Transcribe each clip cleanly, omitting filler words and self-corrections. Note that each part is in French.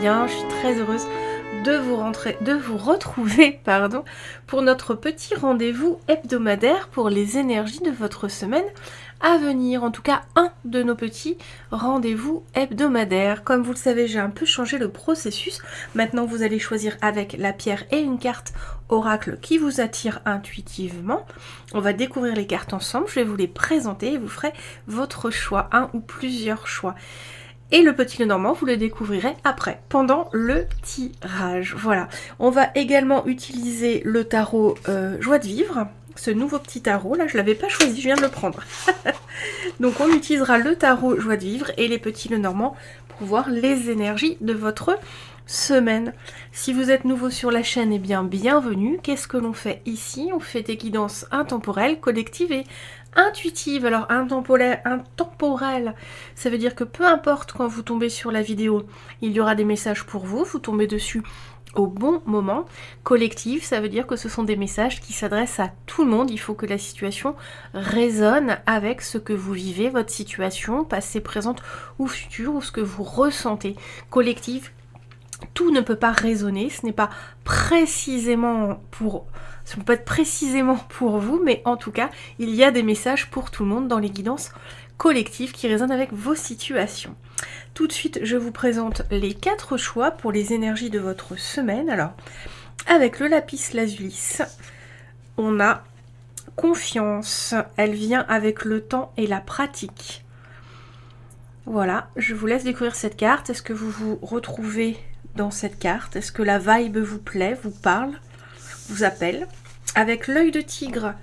bien. Je suis très heureuse de vous retrouver pour notre petit rendez-vous hebdomadaire pour les énergies de votre semaine à venir. En tout cas, un de nos petits rendez-vous hebdomadaires. Comme vous le savez, j'ai un peu changé le processus. Maintenant, vous allez choisir avec la pierre et une carte oracle qui vous attire intuitivement. On va découvrir les cartes ensemble. Je vais vous les présenter et vous ferez votre choix, un ou plusieurs choix. Et le petit Lenormand, vous le découvrirez après, pendant le tirage. Voilà. On va également utiliser le tarot Joie de Vivre. Ce nouveau petit tarot, là, je ne l'avais pas choisi, je viens de le prendre. Donc on utilisera le tarot Joie de Vivre et les petits Lenormand pour voir les énergies de votre semaine. Si vous êtes nouveau sur la chaîne, eh bien bienvenue. Qu'est-ce que l'on fait ici? On fait des guidances intemporelles, collectives et intuitives. Alors intemporel, ça veut dire que peu importe quand vous tombez sur la vidéo, il y aura des messages pour vous, vous tombez dessus au bon moment. Collective, ça veut dire que ce sont des messages qui s'adressent à tout le monde. Il faut que la situation résonne avec ce que vous vivez, votre situation, passée, présente ou future, ou ce que vous ressentez. Collective, tout ne peut pas résonner, ce n'est pas précisément ça ne peut pas être précisément pour vous, mais en tout cas, il y a des messages pour tout le monde dans les guidances collectives qui résonnent avec vos situations. Tout de suite, je vous présente les 4 choix pour les énergies de votre semaine. Alors, avec le lapis lazuli, on a confiance. Elle vient avec le temps et la pratique. Voilà, je vous laisse découvrir cette carte. Est-ce que vous vous retrouvez dans cette carte? Est-ce que la vibe vous plaît, vous parle, vous appelle? Avec l'œil de tigre,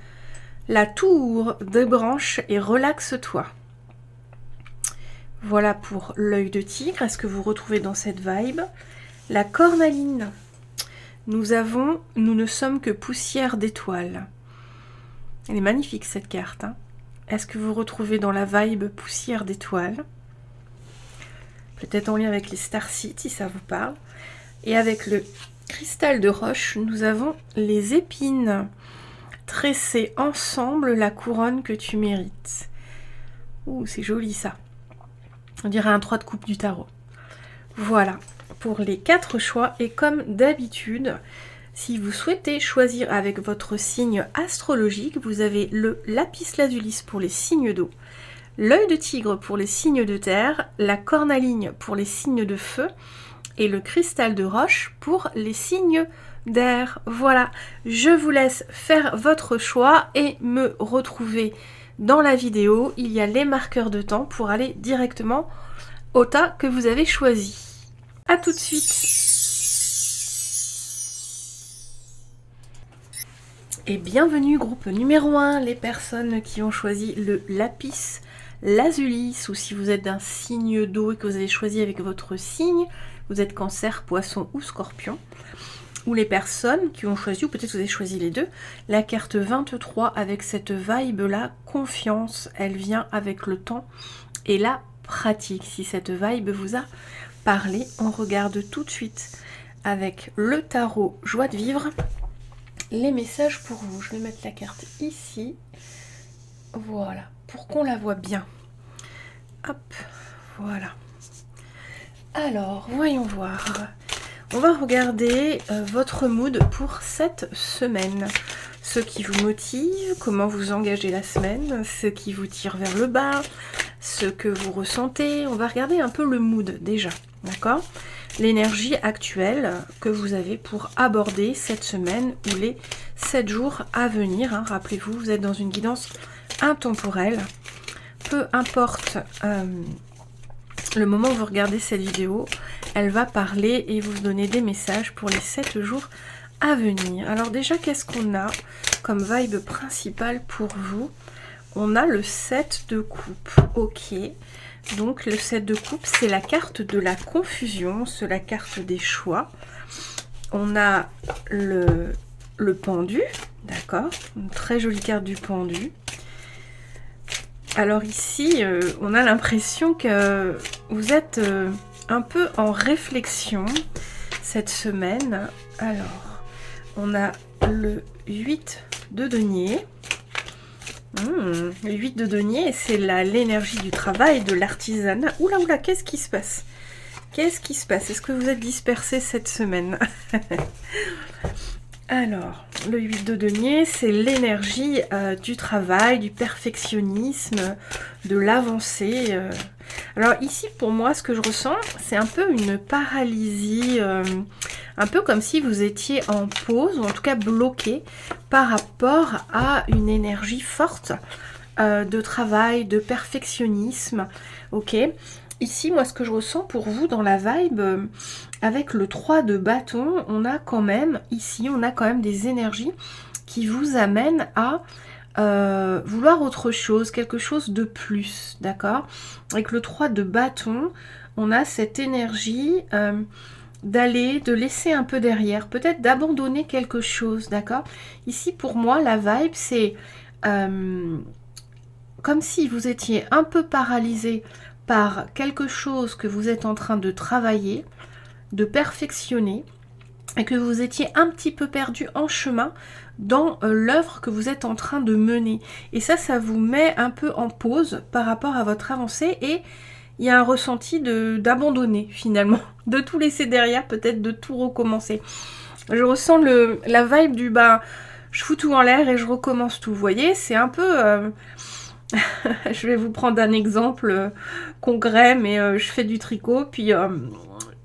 la tour de branche et relaxe-toi. Voilà pour l'œil de tigre. Est-ce que vous retrouvez dans cette vibe? La cornaline. Nous ne sommes que poussière d'étoiles. Elle est magnifique cette carte. Hein. Est-ce que vous retrouvez dans la vibe poussière d'étoiles? Peut-être en lien avec les starseeds si ça vous parle. Et avec le cristal de roche, nous avons les épines. Tresser ensemble la couronne que tu mérites. Ouh, c'est joli ça. On dirait un 3 de coupe du tarot. Voilà pour les 4 choix. Et comme d'habitude, si vous souhaitez choisir avec votre signe astrologique, vous avez le lapis lazuli pour les signes d'eau, l'œil de tigre pour les signes de terre, la cornaline pour les signes de feu et le cristal de roche pour les signes d'air. Voilà, je vous laisse faire votre choix et me retrouver dans la vidéo. Il y a les marqueurs de temps pour aller directement au tas que vous avez choisi. A tout de suite. Et bienvenue groupe numéro 1, les personnes qui ont choisi le lapis lazuli, ou si vous êtes d'un signe d'eau et que vous avez choisi avec votre signe, vous êtes cancer, poisson ou scorpion, ou les personnes qui ont choisi, ou peut-être vous avez choisi les deux, la carte 23 avec cette vibe là, confiance, elle vient avec le temps et la pratique. Si cette vibe vous a parlé, on regarde tout de suite avec le tarot Joie de Vivre les messages pour vous. Je vais mettre la carte ici, voilà, pour qu'on la voit bien. Hop, voilà. Alors, voyons voir. On va regarder votre mood pour cette semaine. Ce qui vous motive, comment vous engagez la semaine, ce qui vous tire vers le bas, ce que vous ressentez. On va regarder un peu le mood déjà, d'accord? L'énergie actuelle que vous avez pour aborder cette semaine ou les 7 jours à venir. Hein. Rappelez-vous, vous êtes dans une guidance intemporelle. Peu importe le moment où vous regardez cette vidéo, elle va parler et vous donner des messages pour les 7 jours à venir. Alors déjà, qu'est-ce qu'on a comme vibe principale pour vous? On a le 7 de coupe. Ok. Donc le 7 de coupe, c'est la carte de la confusion, c'est la carte des choix. On a le pendu, d'accord? Une très jolie carte du pendu. Alors ici, on a l'impression que vous êtes un peu en réflexion cette semaine. Alors, on a le 8 de denier. Le 8 de denier, c'est l'énergie du travail, de l'artisanat. Oula, oula, qu'est-ce qui se passe? Qu'est-ce qui se passe? Est-ce que vous êtes dispersés cette semaine? Alors, le 8 de denier, c'est l'énergie du travail, du perfectionnisme, de l'avancée. Alors ici, pour moi, ce que je ressens, c'est un peu une paralysie, un peu comme si vous étiez en pause, ou en tout cas bloqué, par rapport à une énergie forte de travail, de perfectionnisme, ok? Ici, moi, ce que je ressens pour vous dans la vibe, avec le 3 de bâton, on a quand même des énergies qui vous amènent à vouloir autre chose, quelque chose de plus, d'accord? Avec le 3 de bâton, on a cette énergie de laisser un peu derrière, peut-être d'abandonner quelque chose, d'accord? Ici, pour moi, la vibe, c'est comme si vous étiez un peu paralysé par quelque chose que vous êtes en train de travailler, de perfectionner, et que vous étiez un petit peu perdu en chemin dans l'œuvre que vous êtes en train de mener. Et ça vous met un peu en pause par rapport à votre avancée, et il y a un ressenti d'abandonner finalement, de tout laisser derrière, peut-être de tout recommencer. Je ressens la vibe du je fous tout en l'air et je recommence tout. Vous voyez, c'est un peu... je vais vous prendre un exemple concret, mais je fais du tricot, puis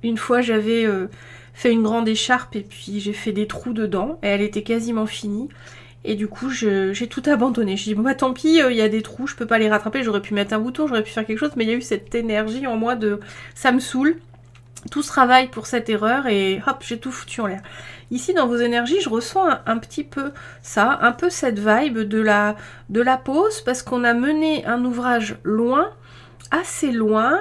une fois j'avais fait une grande écharpe et puis j'ai fait des trous dedans, et elle était quasiment finie, et du coup j'ai tout abandonné. Je dis bon tant pis, il y a des trous, je peux pas les rattraper, j'aurais pu mettre un bouton, j'aurais pu faire quelque chose, mais il y a eu cette énergie en moi de ça me saoule, tout ce travail pour cette erreur, et hop, j'ai tout foutu en l'air. Ici, dans vos énergies, je ressens un petit peu ça, un peu cette vibe de la pause, parce qu'on a mené un ouvrage loin, assez loin,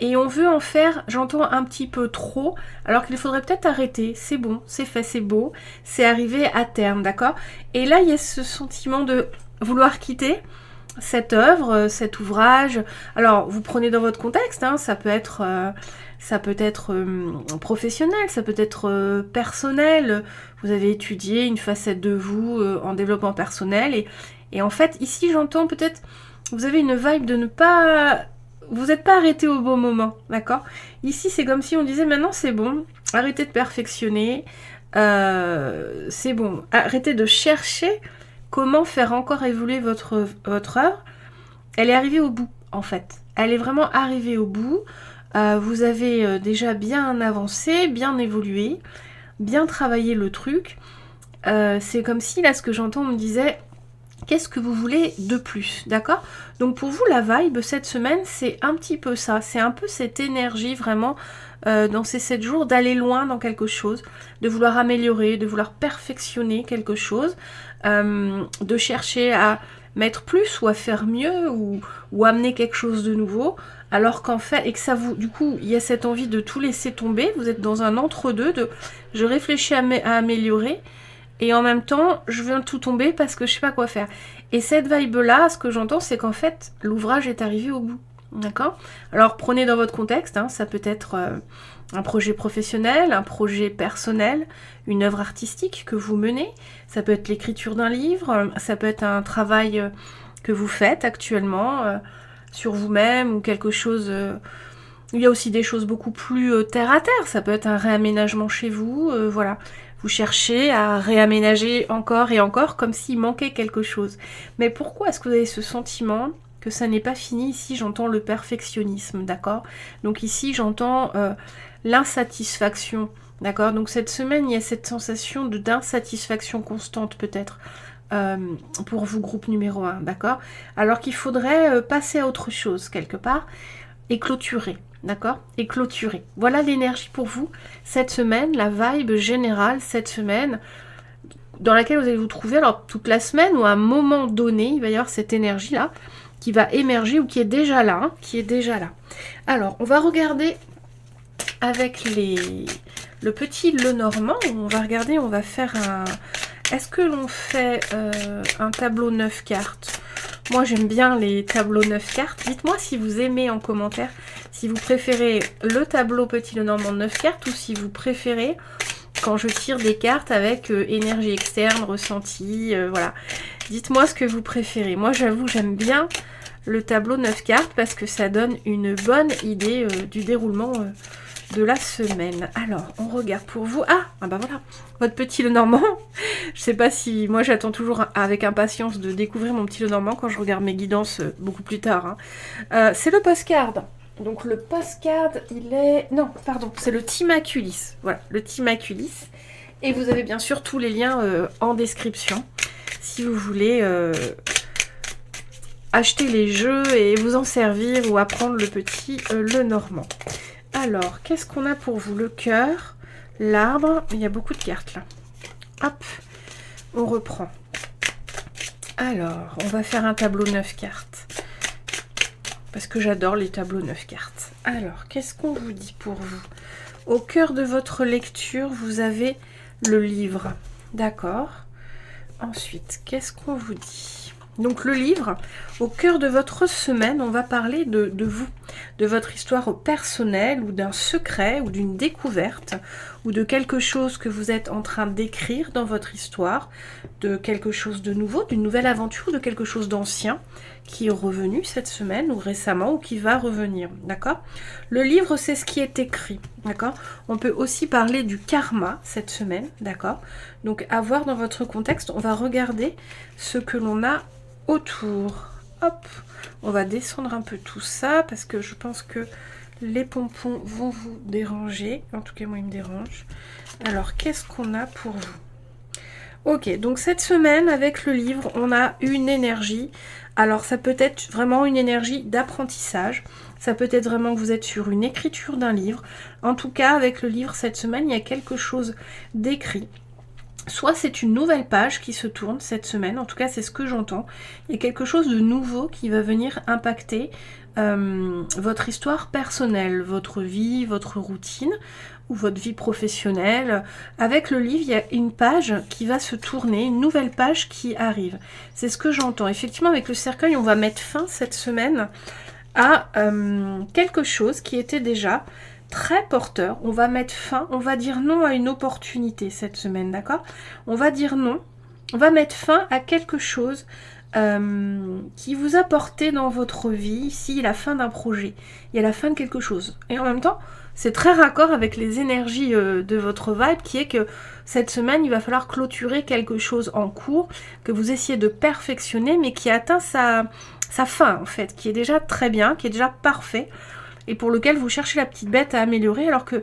et on veut en faire, j'entends, un petit peu trop, alors qu'il faudrait peut-être arrêter. C'est bon, c'est fait, c'est beau, c'est arrivé à terme, d'accord? Et là, il y a ce sentiment de vouloir quitter cette œuvre, cet ouvrage. Alors, vous prenez dans votre contexte, hein, ça peut être professionnel, ça peut être personnel. Vous avez étudié une facette de vous en développement personnel, et en fait, ici, j'entends peut-être, vous avez une vibe de ne pas... Vous n'êtes pas arrêté au bon moment, d'accord? Ici, c'est comme si on disait, maintenant, c'est bon, arrêtez de perfectionner, c'est bon, arrêtez de chercher comment faire encore évoluer votre œuvre. Elle est arrivée au bout, en fait. Elle est vraiment arrivée au bout. Vous avez déjà bien avancé, bien évolué, bien travaillé le truc. C'est comme si, là, ce que j'entends, on me disait, qu'est-ce que vous voulez de plus, d'accord? Donc pour vous, la vibe, cette semaine, c'est un petit peu ça. C'est un peu cette énergie, vraiment, dans ces 7 jours, d'aller loin dans quelque chose, de vouloir améliorer, de vouloir perfectionner quelque chose, de chercher à mettre plus ou à faire mieux, ou amener quelque chose de nouveau, alors qu'en fait, et que ça vous, du coup, il y a cette envie de tout laisser tomber, vous êtes dans un entre-deux de je réfléchis à améliorer, et en même temps, je viens de tout tomber parce que je sais pas quoi faire. Et cette vibe-là, ce que j'entends, c'est qu'en fait, l'ouvrage est arrivé au bout. D'accord? Alors, prenez dans votre contexte, hein, ça peut être un projet professionnel, un projet personnel, une œuvre artistique que vous menez, ça peut être l'écriture d'un livre, ça peut être un travail que vous faites actuellement sur vous-même, ou quelque chose... il y a aussi des choses beaucoup plus terre à terre, ça peut être un réaménagement chez vous, voilà. Vous cherchez à réaménager encore et encore comme s'il manquait quelque chose. Mais pourquoi est-ce que vous avez ce sentiment que ça n'est pas fini? Ici, j'entends le perfectionnisme, d'accord? Donc ici, j'entends l'insatisfaction, d'accord? Donc cette semaine, il y a cette sensation d'insatisfaction constante peut-être pour vous, groupe numéro 1, d'accord? Alors qu'il faudrait passer à autre chose quelque part et clôturer. D'accord? Et clôturer. Voilà l'énergie pour vous cette semaine, la vibe générale cette semaine dans laquelle vous allez vous trouver, alors toute la semaine ou à un moment donné, il va y avoir cette énergie-là qui va émerger ou qui est déjà là, hein, qui est déjà là. Alors, on va regarder avec le petit Lenormand, on va regarder, on va faire un... Est-ce que l'on fait un tableau 9 cartes? Moi, j'aime bien les tableaux 9 cartes. Dites-moi si vous aimez en commentaire, si vous préférez le tableau Petit Lenormand 9 cartes, ou si vous préférez quand je tire des cartes avec énergie externe, ressenti, voilà. Dites-moi ce que vous préférez. Moi, j'avoue, j'aime bien le tableau 9 cartes parce que ça donne une bonne idée du déroulement de la semaine. Alors, on regarde pour vous. Ah bah voilà, votre petit Lenormand. Je sais pas si... Moi, j'attends toujours avec impatience de découvrir mon petit Lenormand quand je regarde mes guidances beaucoup plus tard. Hein. C'est le postcard. Donc, le postcard, il est... Non, pardon, c'est le Timaculis. Voilà, le Timaculis. Et vous avez bien sûr tous les liens en description. Si vous voulez... acheter les jeux et vous en servir ou apprendre le petit Lenormand. Alors, qu'est-ce qu'on a pour vous? Le cœur, l'arbre, il y a beaucoup de cartes là. Hop, on reprend. Alors, on va faire un tableau 9 cartes. Parce que j'adore les tableaux 9 cartes. Alors, qu'est-ce qu'on vous dit pour vous? Au cœur de votre lecture, vous avez le livre. D'accord. Ensuite, qu'est-ce qu'on vous dit? Donc le livre, au cœur de votre semaine, on va parler de vous, de votre histoire personnelle ou d'un secret ou d'une découverte ou de quelque chose que vous êtes en train d'écrire dans votre histoire, de quelque chose de nouveau, d'une nouvelle aventure, de quelque chose d'ancien qui est revenu cette semaine ou récemment ou qui va revenir, d'accord? Le livre, c'est ce qui est écrit, d'accord? On peut aussi parler du karma cette semaine, d'accord? Donc à voir dans votre contexte, on va regarder ce que l'on a autour. Hop, on va descendre un peu tout ça parce que je pense que les pompons vont vous déranger. En tout cas, moi, ils me dérangent. Alors, qu'est-ce qu'on a pour vous? Ok, donc cette semaine, avec le livre, on a une énergie. Alors, ça peut être vraiment une énergie d'apprentissage. Ça peut être vraiment que vous êtes sur une écriture d'un livre. En tout cas, avec le livre, cette semaine, il y a quelque chose d'écrit. Soit c'est une nouvelle page qui se tourne cette semaine, en tout cas c'est ce que j'entends. Il y a quelque chose de nouveau qui va venir impacter votre histoire personnelle, votre vie, votre routine ou votre vie professionnelle. Avec le livre, il y a une page qui va se tourner, une nouvelle page qui arrive. C'est ce que j'entends. Effectivement, avec le cercueil, on va mettre fin cette semaine à quelque chose qui était déjà très porteur. On va mettre fin, on va dire non à une opportunité cette semaine, d'accord? On va dire non, on va mettre fin à quelque chose qui vous a porté dans votre vie. Ici, la fin d'un projet, il y a la fin de quelque chose. Et en même temps, c'est très raccord avec les énergies de votre vibe qui est que cette semaine, il va falloir clôturer quelque chose en cours, que vous essayez de perfectionner, mais qui atteint sa fin en fait, qui est déjà très bien, qui est déjà parfait, et pour lequel vous cherchez la petite bête à améliorer alors que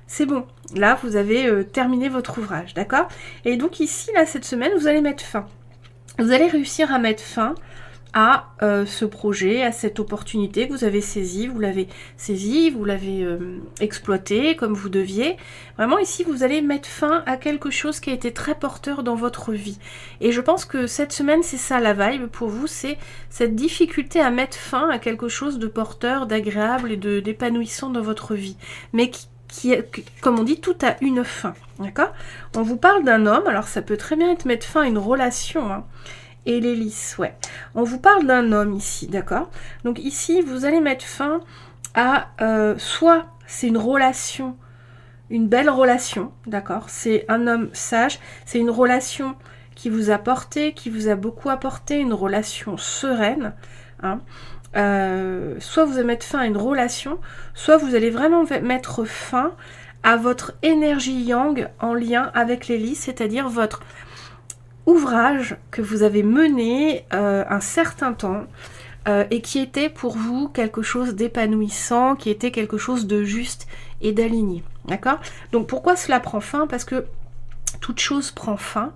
c'est bon. Là, vous avez terminé votre ouvrage, d'accord? Et donc ici, là, cette semaine, vous allez mettre fin. Vous allez réussir à mettre fin à ce projet, à cette opportunité que vous avez saisie, vous l'avez exploité comme vous deviez. Vraiment ici, vous allez mettre fin à quelque chose qui a été très porteur dans votre vie. Et je pense que cette semaine, c'est ça la vibe pour vous, c'est cette difficulté à mettre fin à quelque chose de porteur, d'agréable et d'épanouissant dans votre vie. Mais qui comme on dit, tout a une fin, d'accord? On vous parle d'un homme, alors ça peut très bien être mettre fin à une relation, hein. Et l'hélice, ouais. On vous parle d'un homme ici, d'accord? Donc ici, vous allez mettre fin à... soit c'est une relation, une belle relation, d'accord? C'est un homme sage, c'est une relation qui vous a porté, qui vous a beaucoup apporté, une relation sereine, hein? Soit vous allez mettre fin à une relation, soit vous allez vraiment mettre fin à votre énergie yang en lien avec l'hélice, c'est-à-dire votre ouvrage que vous avez mené un certain temps et qui était pour vous quelque chose d'épanouissant, qui était quelque chose de juste et d'aligné, d'accord? Donc pourquoi cela prend fin? Parce que toute chose prend fin,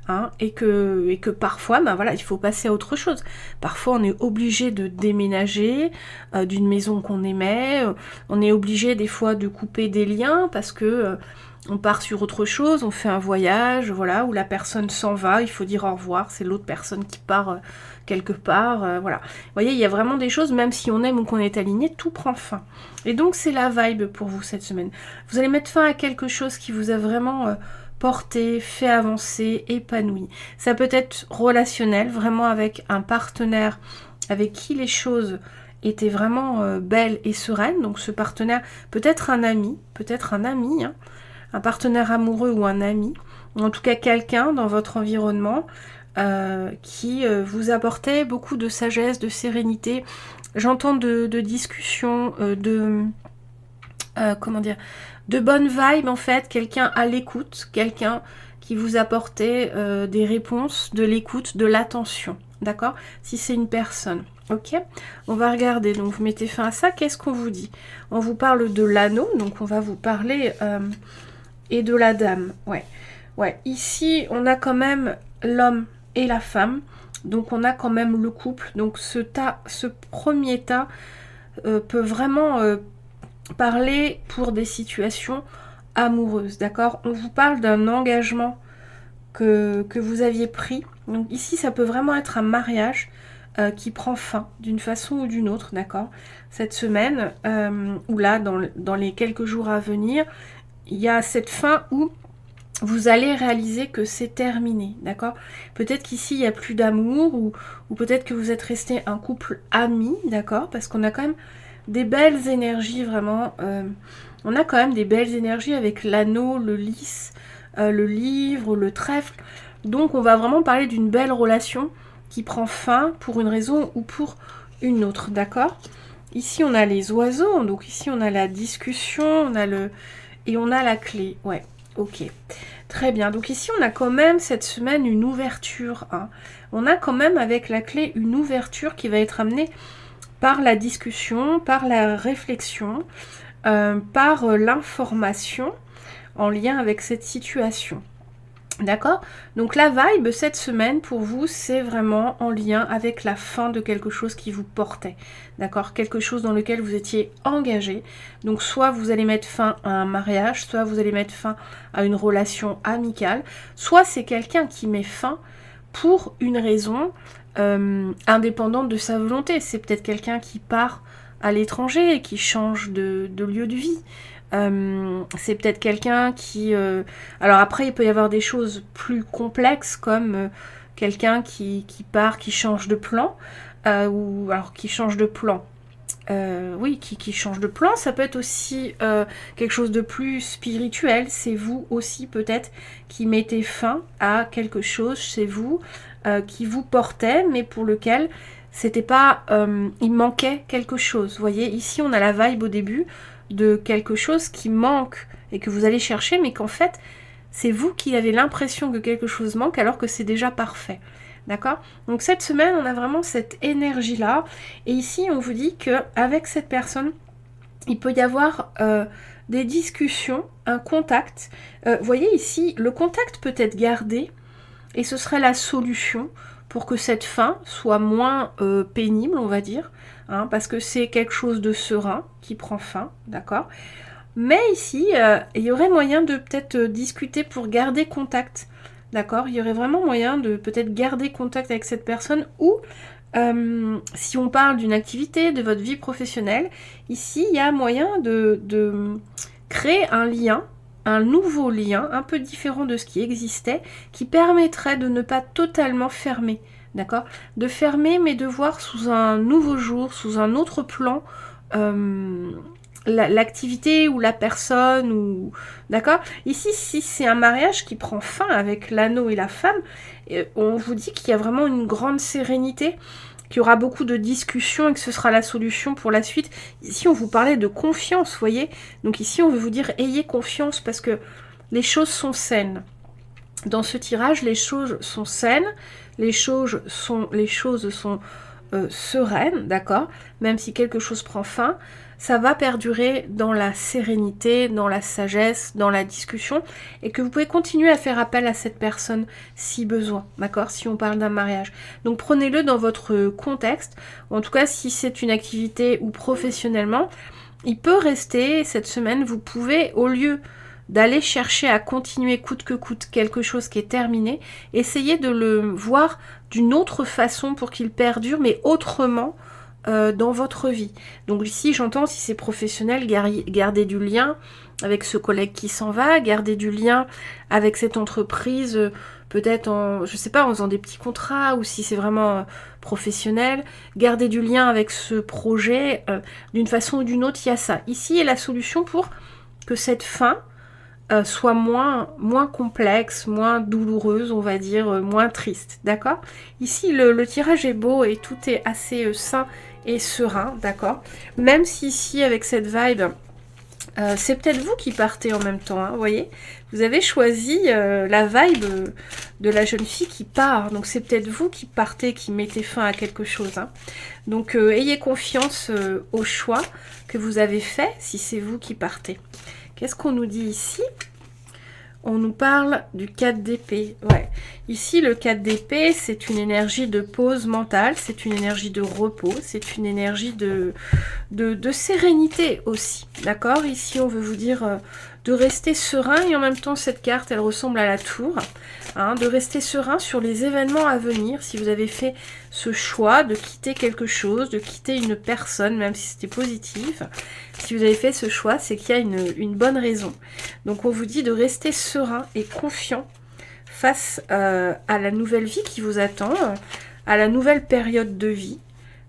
hein, et que parfois, ben voilà, il faut passer à autre chose. Parfois, on est obligé de déménager d'une maison qu'on aimait, on est obligé des fois de couper des liens parce que on part sur autre chose, on fait un voyage, voilà, où la personne s'en va, il faut dire au revoir, c'est l'autre personne qui part quelque part, voilà. Vous voyez, il y a vraiment des choses, même si on aime ou qu'on est aligné, tout prend fin. Et donc, c'est la vibe pour vous cette semaine. Vous allez mettre fin à quelque chose qui vous a vraiment porté, fait avancer, épanoui. Ça peut être relationnel, vraiment avec un partenaire avec qui les choses étaient vraiment belles et sereines. Donc, ce partenaire peut être un ami, hein, un partenaire amoureux ou un ami, ou en tout cas quelqu'un dans votre environnement qui vous apportait beaucoup de sagesse, de sérénité. J'entends de discussions, comment dire, de bonnes vibes en fait, quelqu'un à l'écoute, quelqu'un qui vous apportait des réponses, de l'écoute, de l'attention, d'accord? Si c'est une personne, ok? On va regarder, donc vous mettez fin à ça, qu'est-ce qu'on vous dit? On vous parle de l'anneau, donc on va vous parler et de la dame, ouais, ici on a quand même l'homme et la femme, donc on a quand même le couple, donc ce premier tas peut vraiment parler pour des situations amoureuses, d'accord? On vous parle d'un engagement que vous aviez pris. Donc ici, ça peut vraiment être un mariage qui prend fin d'une façon ou d'une autre, d'accord? Cette semaine, ou là, dans les quelques jours à venir, il y a cette fin où vous allez réaliser que c'est terminé, d'accord? Peut-être qu'ici, il n'y a plus d'amour, ou peut-être que vous êtes resté un couple ami, d'accord? Parce qu'on a quand même des belles énergies, vraiment. On a quand même des belles énergies avec l'anneau, le lys, le livre, le trèfle. Donc, on va vraiment parler d'une belle relation qui prend fin pour une raison ou pour une autre, d'accord? Ici, on a les oiseaux, donc ici, on a la discussion, et on a la clé, ouais. Ok, très bien. Donc ici, on a quand même cette semaine une ouverture. Hein. On a quand même avec la clé une ouverture qui va être amenée par la discussion, par la réflexion, par l'information en lien avec cette situation. D'accord? Donc la vibe cette semaine pour vous, c'est vraiment en lien avec la fin de quelque chose qui vous portait. D'accord? Quelque chose dans lequel vous étiez engagé. Donc soit vous allez mettre fin à un mariage, soit vous allez mettre fin à une relation amicale, soit c'est quelqu'un qui met fin pour une raison indépendante de sa volonté. C'est peut-être quelqu'un qui part à l'étranger et qui change de lieu de vie. C'est peut-être quelqu'un qui... Alors après, il peut y avoir des choses plus complexes comme quelqu'un qui part, qui change de plan, ou alors qui change de plan. Oui, qui change de plan. Ça peut être aussi quelque chose de plus spirituel. C'est vous aussi peut-être qui mettez fin à quelque chose chez vous qui vous portait, mais pour lequel c'était pas... il manquait quelque chose. Vous voyez, ici on a la vibe au début de quelque chose qui manque et que vous allez chercher, mais qu'en fait, c'est vous qui avez l'impression que quelque chose manque alors que c'est déjà parfait. D'accord? Donc cette semaine, on a vraiment cette énergie-là. Et ici, on vous dit qu'avec cette personne, il peut y avoir des discussions, un contact. Vous voyez ici, le contact peut être gardé et ce serait la solution pour que cette fin soit moins pénible, on va dire. Hein, parce que c'est quelque chose de serein qui prend fin, d'accord? Mais ici, il y aurait moyen de peut-être discuter pour garder contact, d'accord? Il y aurait vraiment moyen de peut-être garder contact avec cette personne ou si on parle d'une activité, de votre vie professionnelle, ici, il y a moyen de créer un lien, un nouveau lien, un peu différent de ce qui existait, qui permettrait de ne pas totalement fermer. D'accord? De fermer, mais de voir sous un nouveau jour, sous un autre plan, l'activité ou la personne. Ou d'accord? Ici, si c'est un mariage qui prend fin avec l'anneau et la femme, on vous dit qu'il y a vraiment une grande sérénité, qu'il y aura beaucoup de discussions et que ce sera la solution pour la suite. Ici, on vous parlait de confiance, vous voyez? Donc ici, on veut vous dire, ayez confiance parce que les choses sont saines. Dans ce tirage, les choses sont saines, les choses sont sereines, d'accord? Même si quelque chose prend fin, ça va perdurer dans la sérénité, dans la sagesse, dans la discussion, et que vous pouvez continuer à faire appel à cette personne si besoin, d'accord? Si on parle d'un mariage. Donc prenez-le dans votre contexte, ou en tout cas si c'est une activité ou professionnellement, il peut rester cette semaine, vous pouvez, au lieu d'aller chercher à continuer coûte que coûte quelque chose qui est terminé, essayez de le voir d'une autre façon pour qu'il perdure, mais autrement dans votre vie. Donc ici, j'entends, si c'est professionnel, garder du lien avec ce collègue qui s'en va, garder du lien avec cette entreprise, peut-être en, je sais pas, en faisant des petits contrats, ou si c'est vraiment professionnel, garder du lien avec ce projet, d'une façon ou d'une autre, il y a ça. Ici est la solution pour que cette fin soit moins complexe, moins douloureuse, on va dire, moins triste, d'accord? Ici, le tirage est beau et tout est assez sain et serein, d'accord? Même si ici, avec cette vibe, C'est peut-être vous qui partez en même temps, hein, vous voyez. Vous avez choisi la vibe de la jeune fille qui part. Donc c'est peut-être vous qui partez, qui mettez fin à quelque chose. Hein. Donc ayez confiance au choix que vous avez fait si c'est vous qui partez. Qu'est-ce qu'on nous dit ici ? On nous parle du 4 d'épée. Ouais. Ici, le 4 d'épée, c'est une énergie de pause mentale, c'est une énergie de repos, c'est une énergie de sérénité aussi. D'accord? Ici, on veut vous dire de rester serein et en même temps, cette carte, elle ressemble à la tour. Hein, de rester serein sur les événements à venir. Si vous avez fait ce choix de quitter quelque chose, de quitter une personne, même si c'était positif, si vous avez fait ce choix, c'est qu'il y a une bonne raison. Donc on vous dit de rester serein et confiant face à la nouvelle vie qui vous attend, à la nouvelle période de vie,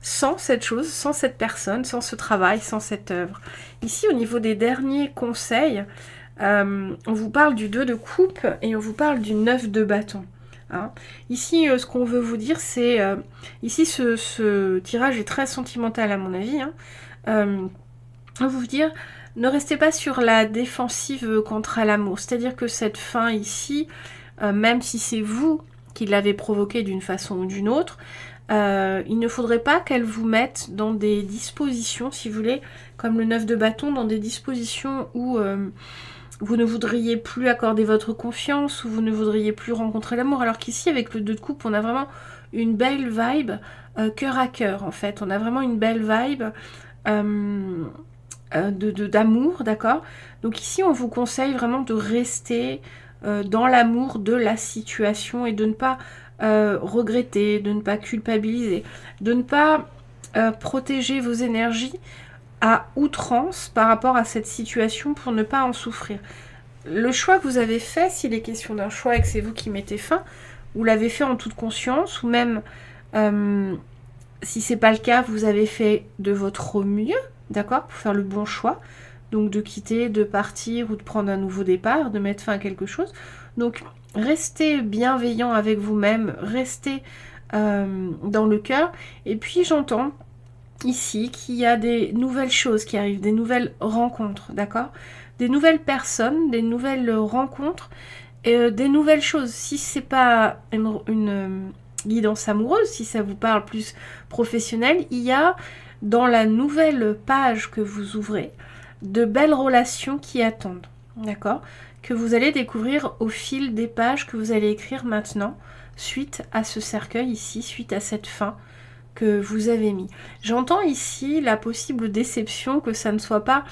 sans cette chose, sans cette personne, sans ce travail, sans cette œuvre. Ici, au niveau des derniers conseils, on vous parle du 2 de coupe et on vous parle du 9 de bâton. Hein. Ici, ce qu'on veut vous dire, c'est... ici, ce tirage est très sentimental à mon avis. Hein. On veut vous dire, ne restez pas sur la défensive contre l'amour. C'est-à-dire que cette fin ici, même si c'est vous qui l'avez provoquée d'une façon ou d'une autre, il ne faudrait pas qu'elle vous mette dans des dispositions, si vous voulez, comme le 9 de bâton, dans des dispositions où... vous ne voudriez plus accorder votre confiance ou vous ne voudriez plus rencontrer l'amour. Alors qu'ici, avec le 2 de coupe, on a vraiment une belle vibe cœur à cœur, en fait. On a vraiment une belle vibe d'amour, d'accord? Donc ici, on vous conseille vraiment de rester dans l'amour de la situation et de ne pas regretter, de ne pas culpabiliser, de ne pas protéger vos énergies à outrance par rapport à cette situation pour ne pas en souffrir. Le choix que vous avez fait, s'il est question d'un choix et que c'est vous qui mettez fin, vous l'avez fait en toute conscience, ou même si c'est pas le cas, vous avez fait de votre mieux, d'accord, pour faire le bon choix, donc de quitter, de partir ou de prendre un nouveau départ, de mettre fin à quelque chose. Donc restez bienveillant avec vous-même, restez dans le cœur, et puis j'entends ici qu'il y a des nouvelles choses qui arrivent, des nouvelles rencontres, d'accord? Des nouvelles personnes, des nouvelles rencontres, et des nouvelles choses. Si c'est pas une guidance amoureuse, si ça vous parle plus professionnel, il y a dans la nouvelle page que vous ouvrez de belles relations qui attendent, d'accord? Que vous allez découvrir au fil des pages que vous allez écrire maintenant, suite à ce cercueil ici, suite à cette fin que vous avez mis. J'entends ici la possible déception que ça ne soit pas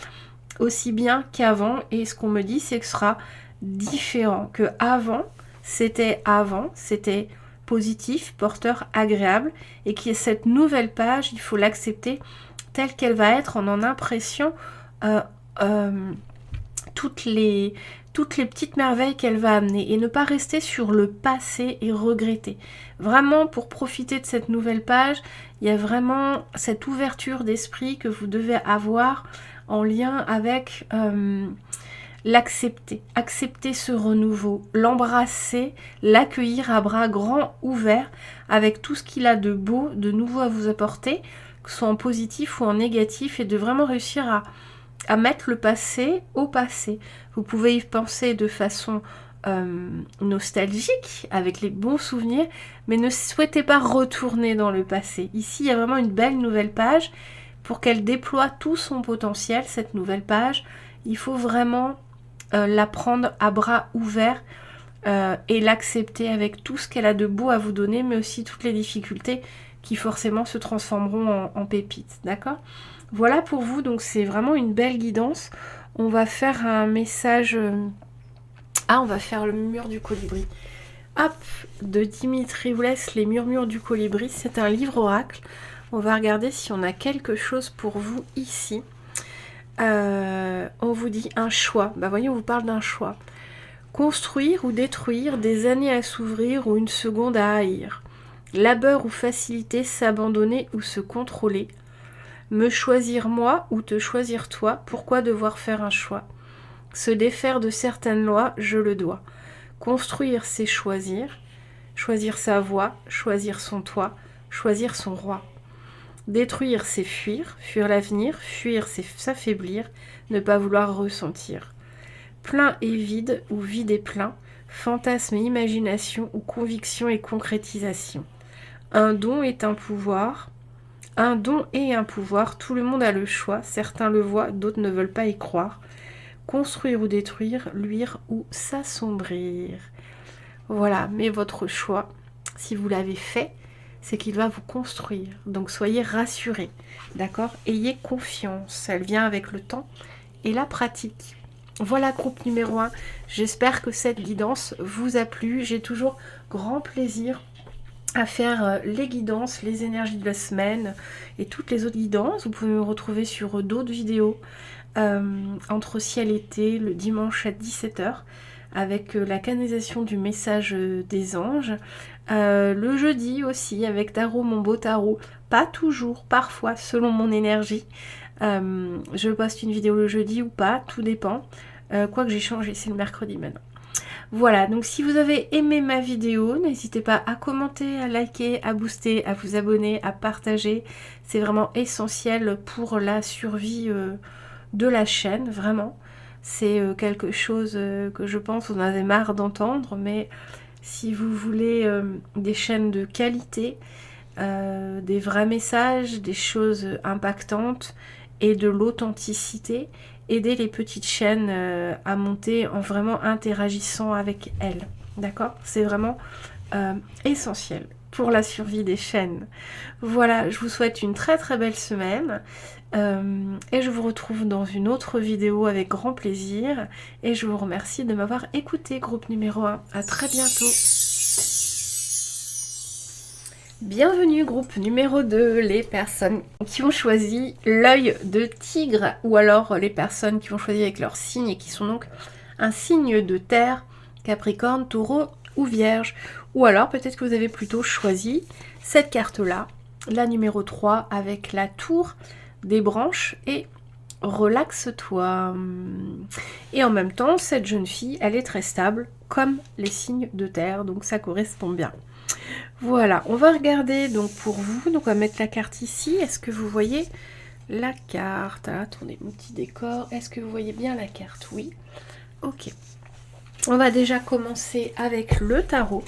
aussi bien qu'avant, et ce qu'on me dit c'est que ce sera différent, que avant c'était positif, porteur, agréable, et qu'il y ait cette nouvelle page, il faut l'accepter telle qu'elle va être en impression toutes les petites merveilles qu'elle va amener et ne pas rester sur le passé et regretter. Vraiment, pour profiter de cette nouvelle page, il y a vraiment cette ouverture d'esprit que vous devez avoir en lien avec l'accepter. Accepter ce renouveau, l'embrasser, l'accueillir à bras grands ouverts avec tout ce qu'il a de beau, de nouveau à vous apporter, que ce soit en positif ou en négatif, et de vraiment réussir à mettre le passé au passé. Vous pouvez y penser de façon nostalgique, avec les bons souvenirs, mais ne souhaitez pas retourner dans le passé. Ici, il y a vraiment une belle nouvelle page. Pour qu'elle déploie tout son potentiel, cette nouvelle page, il faut vraiment la prendre à bras ouverts et l'accepter avec tout ce qu'elle a de beau à vous donner, mais aussi toutes les difficultés qui forcément se transformeront en pépites, d'accord ? Voilà pour vous, donc c'est vraiment une belle guidance. On va faire un message... on va faire le mur du colibri. Hop, de Dimitri Oulès, les murmures du colibri, c'est un livre oracle. On va regarder si on a quelque chose pour vous ici. On vous dit un choix. Bah voyez, on vous parle d'un choix. Construire ou détruire, des années à s'ouvrir ou une seconde à haïr. Labeur ou facilité, s'abandonner ou se contrôler. Me choisir moi ou te choisir toi, pourquoi devoir faire un choix? Se défaire de certaines lois, je le dois. Construire, c'est choisir. Choisir sa voie, choisir son toit, choisir son roi. Détruire, c'est fuir. Fuir l'avenir. Fuir, c'est s'affaiblir. Ne pas vouloir ressentir. Plein et vide, ou vide et plein. Fantasme et imagination, ou conviction et concrétisation. Un don est un pouvoir. Un don et un pouvoir. Tout le monde a le choix. Certains le voient, d'autres ne veulent pas y croire. Construire ou détruire, luire ou s'assombrir. Voilà, mais votre choix, si vous l'avez fait, c'est qu'il va vous construire. Donc soyez rassurés, d'accord? Ayez confiance, elle vient avec le temps et la pratique. Voilà, groupe numéro 1. J'espère que cette guidance vous a plu. J'ai toujours grand plaisir à faire les guidances, les énergies de la semaine et toutes les autres guidances. Vous pouvez me retrouver sur d'autres vidéos entre ciel et été, le dimanche à 17 h, avec la canalisation du message des anges. Le jeudi aussi, avec Tarot, mon beau tarot. Pas toujours, parfois, selon mon énergie. Je poste une vidéo le jeudi ou pas, tout dépend. Quoique j'ai changé, c'est le mercredi maintenant. Voilà, donc si vous avez aimé ma vidéo, n'hésitez pas à commenter, à liker, à booster, à vous abonner, à partager. C'est vraiment essentiel pour la survie de la chaîne, vraiment. C'est quelque chose que je pense vous en avez marre d'entendre, mais si vous voulez des chaînes de qualité, des vrais messages, des choses impactantes et de l'authenticité, aider les petites chaînes à monter en vraiment interagissant avec elles. D'accord? C'est vraiment essentiel pour la survie des chaînes. Voilà, je vous souhaite une très très belle semaine et je vous retrouve dans une autre vidéo avec grand plaisir et je vous remercie de m'avoir écouté, groupe numéro 1. À très bientôt. Bienvenue, groupe numéro 2, les personnes qui ont choisi l'œil de tigre ou alors les personnes qui ont choisi avec leur signe et qui sont donc un signe de terre, Capricorne, Taureau ou Vierge. Ou alors peut-être que vous avez plutôt choisi cette carte-là, la numéro 3 avec la tour des branches et relaxe-toi. Et en même temps, cette jeune fille, elle est très stable comme les signes de terre, donc ça correspond bien. Voilà, on va regarder donc pour vous, donc on va mettre la carte ici. Est-ce que vous voyez la carte? Attendez, mon petit décor, est-ce que vous voyez bien la carte? Oui. Ok. On va déjà commencer avec le tarot.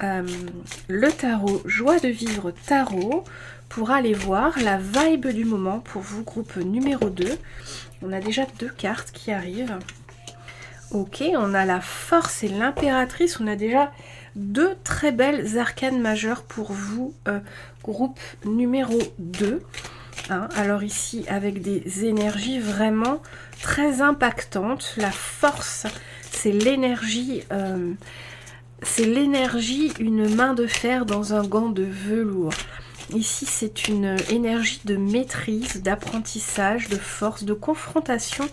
Le tarot, joie de vivre tarot, pour aller voir la vibe du moment pour vous, groupe numéro 2. On a déjà 2 cartes qui arrivent. Ok, on a la force et l'impératrice, on a déjà 2 très belles arcanes majeures pour vous, groupe numéro 2. Hein, alors ici, avec des énergies vraiment très impactantes. La force, c'est l'énergie, une main de fer dans un gant de velours. Ici, c'est une énergie de maîtrise, d'apprentissage, de force, de confrontation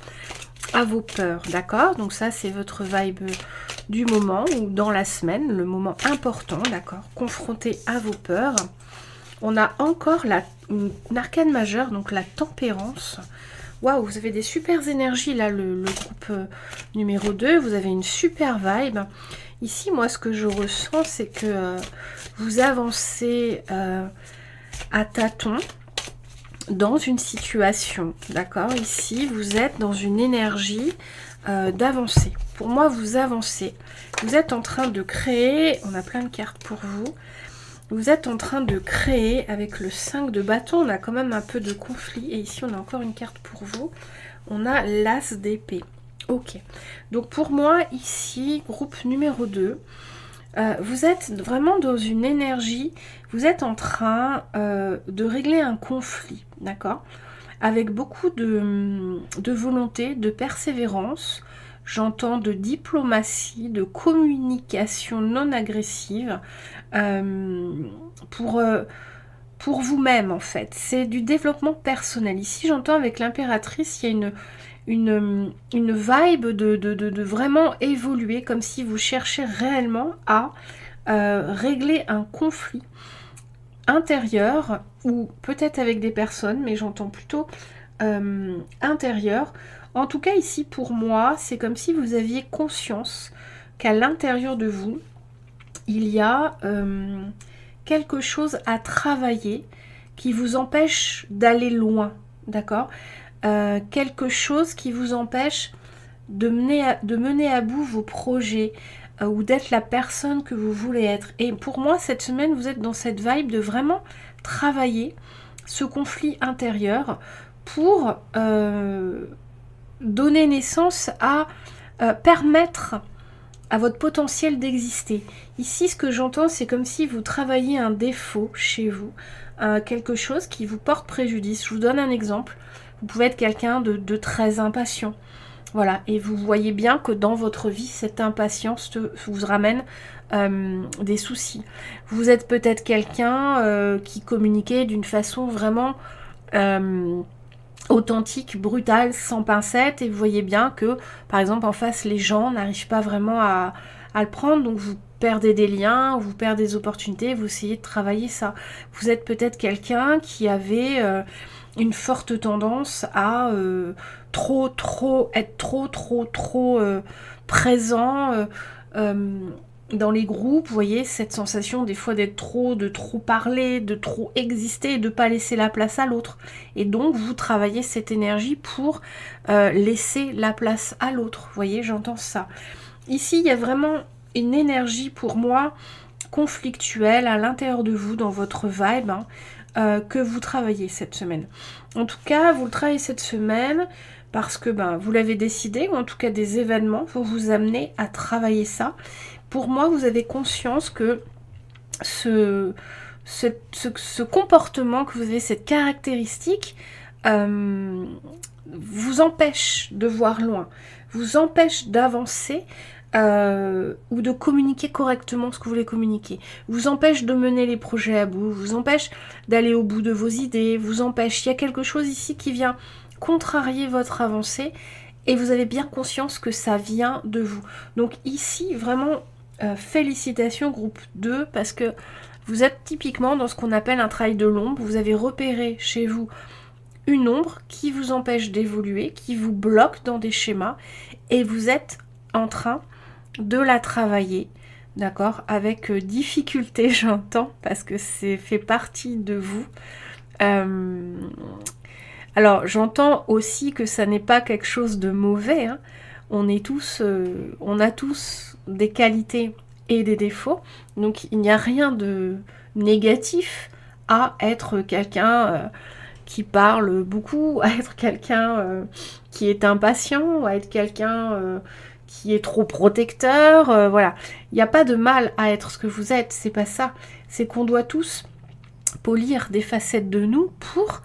à vos peurs, d'accord? Donc ça, c'est votre vibe du moment ou dans la semaine, le moment important, d'accord? Confronté à vos peurs. On a encore une arcane majeure, donc la tempérance. Waouh, vous avez des super énergies là, le groupe numéro 2. Vous avez une super vibe. Ici, moi, ce que je ressens, c'est que vous avancez à tâtons dans une situation, d'accord? Ici, vous êtes dans une énergie d'avancer. Pour moi, vous avancez. Vous êtes en train de créer, on a plein de cartes pour vous. Vous êtes en train de créer avec le 5 de bâton. On a quand même un peu de conflit. Et ici, on a encore une carte pour vous. On a l'as d'épée. Ok. Donc pour moi, ici, groupe numéro 2, vous êtes vraiment dans une énergie, vous êtes en train de régler un conflit, d'accord? Avec beaucoup de volonté, de persévérance, j'entends de diplomatie, de communication non agressive, pour vous-même en fait. C'est du développement personnel. Ici, j'entends avec l'impératrice, il y a une vibe de vraiment évoluer, comme si vous cherchez réellement à régler un conflit intérieur, ou peut-être avec des personnes, mais j'entends plutôt intérieur. En tout cas, ici, pour moi, c'est comme si vous aviez conscience qu'à l'intérieur de vous, il y a quelque chose à travailler qui vous empêche d'aller loin, d'accord? Quelque chose qui vous empêche de mener à bout vos projets ou d'être la personne que vous voulez être. Et pour moi, cette semaine, vous êtes dans cette vibe de vraiment travailler ce conflit intérieur pour donner naissance à permettre à votre potentiel d'exister. Ici, ce que j'entends, c'est comme si vous travailliez un défaut chez vous, quelque chose qui vous porte préjudice. Je vous donne un exemple. Vous pouvez être quelqu'un de très impatient. Voilà, et vous voyez bien que dans votre vie, cette impatience vous ramène des soucis. Vous êtes peut-être quelqu'un qui communiquait d'une façon vraiment authentique, brutale, sans pincettes, et vous voyez bien que, par exemple, en face, les gens n'arrivent pas vraiment à le prendre, donc vous perdez des liens, vous perdez des opportunités, vous essayez de travailler ça. Vous êtes peut-être quelqu'un qui avait une forte tendance à être trop présent dans les groupes. Vous voyez cette sensation des fois de trop parler, de trop exister et de pas laisser la place à l'autre. Et donc vous travaillez cette énergie pour laisser la place à l'autre. Vous voyez, j'entends ça. Ici, il y a vraiment une énergie pour moi conflictuelle à l'intérieur de vous, dans votre vibe, que vous travaillez cette semaine. En tout cas, vous le travaillez cette semaine parce que vous l'avez décidé, ou en tout cas des événements vont vous amener à travailler ça. Pour moi, vous avez conscience que ce comportement que vous avez, cette caractéristique, vous empêche de voir loin, vous empêche d'avancer ou de communiquer correctement ce que vous voulez communiquer, vous empêche de mener les projets à bout, vous empêche d'aller au bout de vos idées, vous empêche, il y a quelque chose ici qui vient contrarier votre avancée et vous avez bien conscience que ça vient de vous. Donc ici, vraiment, félicitations groupe 2 parce que vous êtes typiquement dans ce qu'on appelle un travail de l'ombre. Vous avez repéré chez vous une ombre qui vous empêche d'évoluer, qui vous bloque dans des schémas et vous êtes en train de la travailler, d'accord, avec difficulté, j'entends, parce que c'est fait partie de vous. Alors j'entends aussi que ça n'est pas quelque chose de mauvais, hein. On a tous des qualités et des défauts, donc il n'y a rien de négatif à être quelqu'un qui parle beaucoup, à être quelqu'un qui est impatient, à être quelqu'un qui est trop protecteur, voilà. Il n'y a pas de mal à être ce que vous êtes, c'est pas ça. C'est qu'on doit tous polir des facettes de nous pour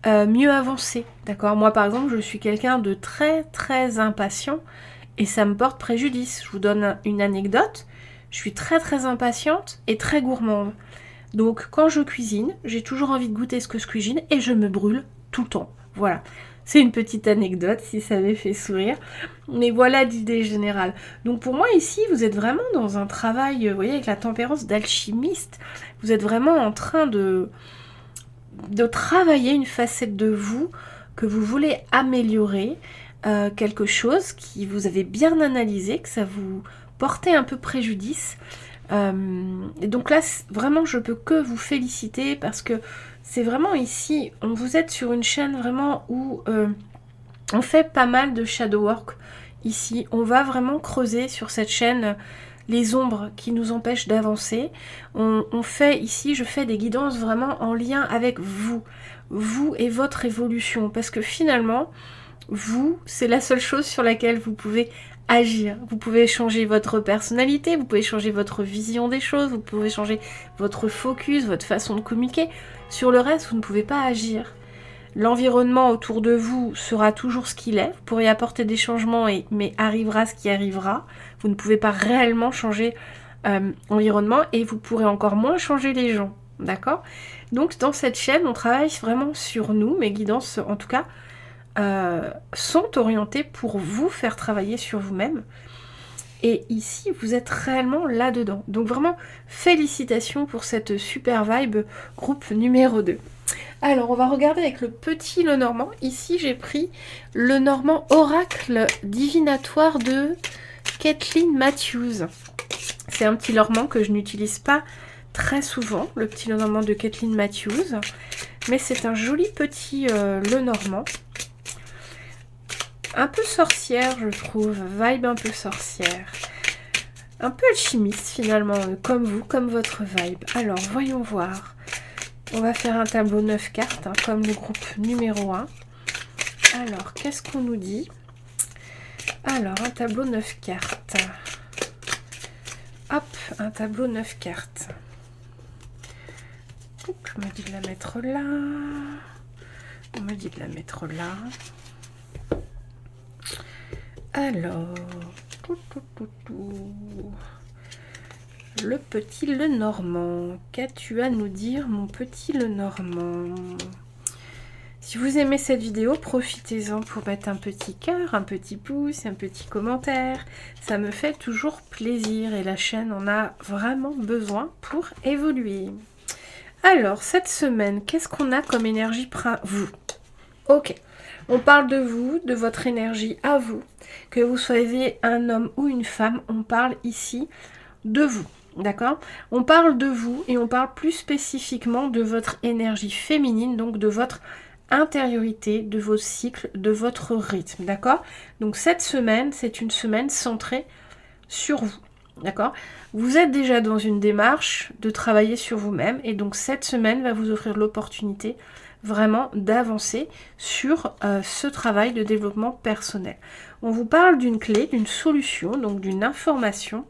mieux avancer, d'accord? Moi par exemple, je suis quelqu'un de très impatient et ça me porte préjudice. Je vous donne une anecdote. Je suis très impatiente et très gourmande. Donc quand je cuisine, j'ai toujours envie de goûter ce que je cuisine et je me brûle tout le temps. Voilà. C'est une petite anecdote si ça avait fait sourire. Mais voilà l'idée générale. Donc pour moi ici, vous êtes vraiment dans un travail, vous voyez, avec la tempérance d'alchimiste. Vous êtes vraiment en train de travailler une facette de vous que vous voulez améliorer. Quelque chose qui vous avez bien analysé, que ça vous portait un peu préjudice. Et donc là, vraiment, je peux que vous féliciter parce que c'est vraiment ici, vous êtes sur une chaîne vraiment où on fait pas mal de shadow work. Ici, on va vraiment creuser sur cette chaîne les ombres qui nous empêchent d'avancer. On fait ici, je fais des guidances vraiment en lien avec vous et votre évolution, parce que finalement, vous, c'est la seule chose sur laquelle vous pouvez agir. Vous pouvez changer votre personnalité, vous pouvez changer votre vision des choses, vous pouvez changer votre focus, votre façon de communiquer. Sur le reste, vous ne pouvez pas agir. L'environnement autour de vous sera toujours ce qu'il est. Vous pourrez apporter des changements, mais arrivera ce qui arrivera. Vous ne pouvez pas réellement changer l'environnement et vous pourrez encore moins changer les gens. D'accord? Donc dans cette chaîne, on travaille vraiment sur nous. Mes guidances, en tout cas, sont orientées pour vous faire travailler sur vous-même. Et ici, vous êtes réellement là-dedans. Donc vraiment, félicitations pour cette super vibe groupe numéro 2. Alors, on va regarder avec le petit Lenormand. Ici, j'ai pris le Normand Oracle Divinatoire de Kathleen Matthews. C'est un petit Normand que je n'utilise pas très souvent, le petit Lenormand de Kathleen Matthews. mais c'est un joli petit Lenormand. Un peu sorcière, je trouve, vibe un peu sorcière. Un peu alchimiste finalement, comme vous, comme votre vibe. Alors, voyons voir. On va faire un tableau 9 cartes, hein, comme le groupe numéro 1. Alors, qu'est-ce qu'on nous dit? Alors, un tableau 9 cartes. Hop, un tableau 9 cartes. On me dit de la mettre là. On me dit de la mettre là. Alors, le petit Lenormand. Qu'as-tu à nous dire, mon petit Lenormand? Si vous aimez cette vidéo, profitez-en pour mettre un petit cœur, un petit pouce, un petit commentaire. Ça me fait toujours plaisir et la chaîne en a vraiment besoin pour évoluer. Alors, cette semaine, qu'est-ce qu'on a comme énergie vous? Ok, on parle de vous, de votre énergie à vous. Que vous soyez un homme ou une femme, on parle ici de vous. D'accord? On parle de vous et on parle plus spécifiquement de votre énergie féminine, donc de votre intériorité, de vos cycles, de votre rythme, d'accord? Donc cette semaine, c'est une semaine centrée sur vous, d'accord? Vous êtes déjà dans une démarche de travailler sur vous-même et donc cette semaine va vous offrir l'opportunité vraiment d'avancer sur ce travail de développement personnel. On vous parle d'une clé, d'une solution, donc d'une information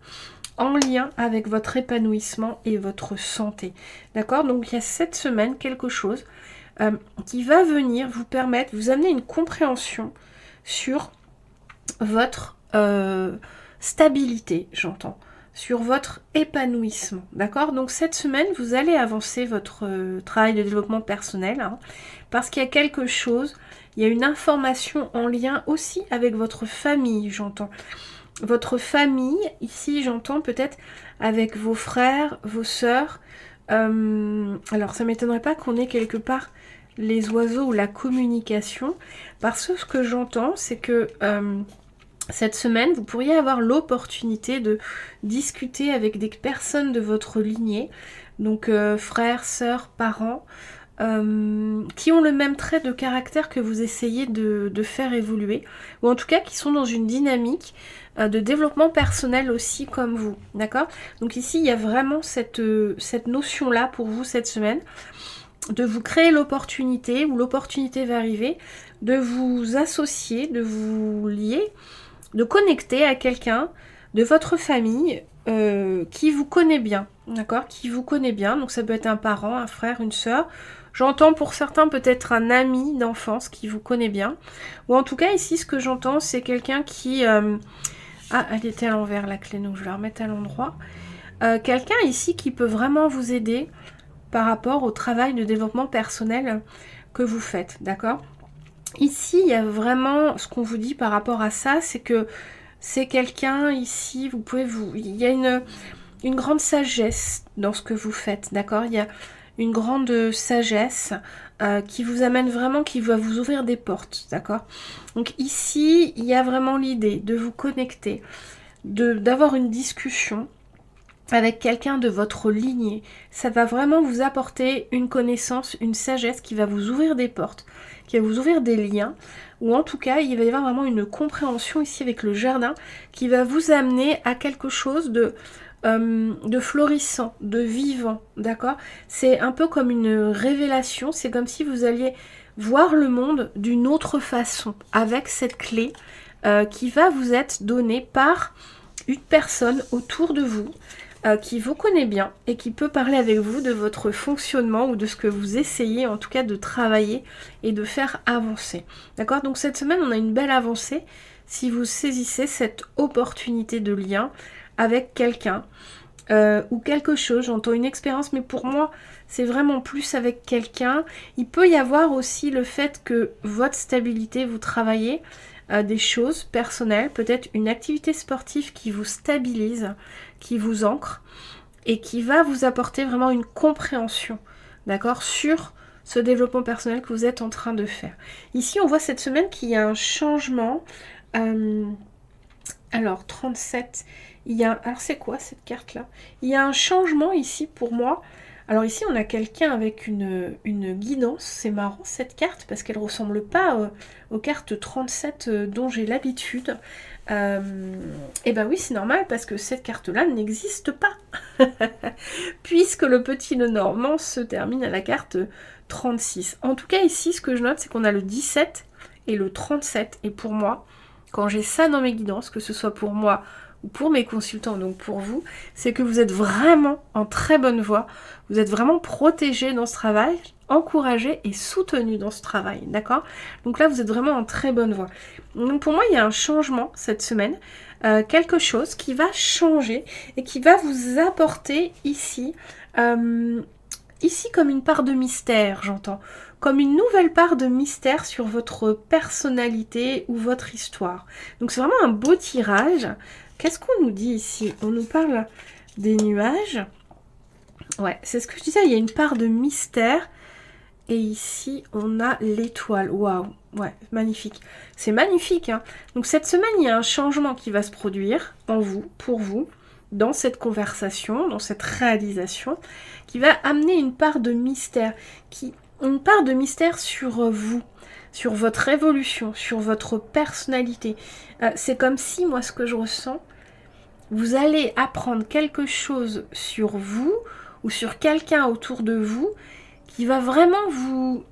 en lien avec votre épanouissement et votre santé, d'accord? Donc il y a cette semaine quelque chose qui va venir vous permettre, vous amener une compréhension sur votre stabilité, j'entends, sur votre épanouissement, d'accord? Donc cette semaine, vous allez avancer votre travail de développement personnel, hein, parce qu'il y a quelque chose, il y a une information en lien aussi avec votre famille, j'entends. Votre famille, ici j'entends peut-être avec vos frères, vos sœurs, alors ça m'étonnerait pas qu'on ait quelque part les oiseaux ou la communication, parce que ce que j'entends, c'est que cette semaine, vous pourriez avoir l'opportunité de discuter avec des personnes de votre lignée, donc frères, sœurs, parents, qui ont le même trait de caractère que vous essayez de faire évoluer, ou en tout cas qui sont dans une dynamique de développement personnel aussi comme vous, d'accord? Donc ici, il y a vraiment cette notion-là pour vous cette semaine, de vous créer l'opportunité, ou l'opportunité va arriver, de vous associer, de vous lier, de connecter à quelqu'un de votre famille qui vous connaît bien, d'accord? Qui vous connaît bien, donc ça peut être un parent, un frère, une sœur. J'entends pour certains peut-être un ami d'enfance qui vous connaît bien. Ou en tout cas ici ce que j'entends c'est quelqu'un qui... Ah, elle était à l'envers la clé, donc je vais la remettre à l'endroit. Quelqu'un ici qui peut vraiment vous aider par rapport au travail de développement personnel que vous faites, d'accord? Ici, il y a vraiment ce qu'on vous dit par rapport à ça, c'est que c'est quelqu'un ici, vous pouvez vous... Il y a une grande sagesse dans ce que vous faites, d'accord? Il y a une grande sagesse qui vous amène vraiment, qui va vous ouvrir des portes, d'accord? Donc ici, il y a vraiment l'idée de vous connecter, d'avoir une discussion avec quelqu'un de votre lignée. Ça va vraiment vous apporter une connaissance, une sagesse qui va vous ouvrir des portes, qui va vous ouvrir des liens, ou en tout cas, il va y avoir vraiment une compréhension ici avec le jardin qui va vous amener à quelque chose de florissant, de vivant, d'accord? C'est un peu comme une révélation, c'est comme si vous alliez voir le monde d'une autre façon, avec cette clé qui va vous être donnée par une personne autour de vous, qui vous connaît bien et qui peut parler avec vous de votre fonctionnement ou de ce que vous essayez en tout cas de travailler et de faire avancer. D'accord? Donc cette semaine on a une belle avancée si vous saisissez cette opportunité de lien avec quelqu'un ou quelque chose. J'entends une expérience mais pour moi c'est vraiment plus avec quelqu'un. Il peut y avoir aussi le fait que votre stabilité, vous travaillez des choses personnelles, peut-être une activité sportive qui vous stabilise, qui vous ancre et qui va vous apporter vraiment une compréhension, d'accord, sur ce développement personnel que vous êtes en train de faire. Ici, on voit cette semaine qu'il y a un changement. Alors, 37, il y a... Alors, c'est quoi cette carte-là? Il y a un changement ici pour moi Alors ici, on a quelqu'un avec une guidance. C'est marrant cette carte parce qu'elle ressemble pas aux cartes 37 dont j'ai l'habitude. Et ben oui, c'est normal parce que cette carte-là n'existe pas. Puisque le petit Lenormand se termine à la carte 36. En tout cas, ici, ce que je note, c'est qu'on a le 17 et le 37. Et pour moi, quand j'ai ça dans mes guidances, que ce soit pour moi ou pour mes consultants, donc pour vous, c'est que vous êtes vraiment en très bonne voie, vous êtes vraiment protégé dans ce travail, encouragé et soutenu dans ce travail, d'accord? Donc là, vous êtes vraiment en très bonne voie. Donc pour moi, il y a un changement cette semaine, quelque chose qui va changer et qui va vous apporter ici, ici comme une part de mystère, j'entends, comme une nouvelle part de mystère sur votre personnalité ou votre histoire. Donc c'est vraiment un beau tirage. Qu'est-ce qu'on nous dit ici? On nous parle des nuages. Ouais, c'est ce que je disais, il y a une part de mystère. Et ici, on a l'étoile. Waouh, ouais, magnifique. C'est magnifique, hein. Donc cette semaine, il y a un changement qui va se produire en vous, pour vous, dans cette conversation, dans cette réalisation, qui va amener une part de mystère, une part de mystère sur vous, sur votre évolution, sur votre personnalité. C'est comme si, moi, ce que je ressens, vous allez apprendre quelque chose sur vous ou sur quelqu'un autour de vous qui va vraiment vous,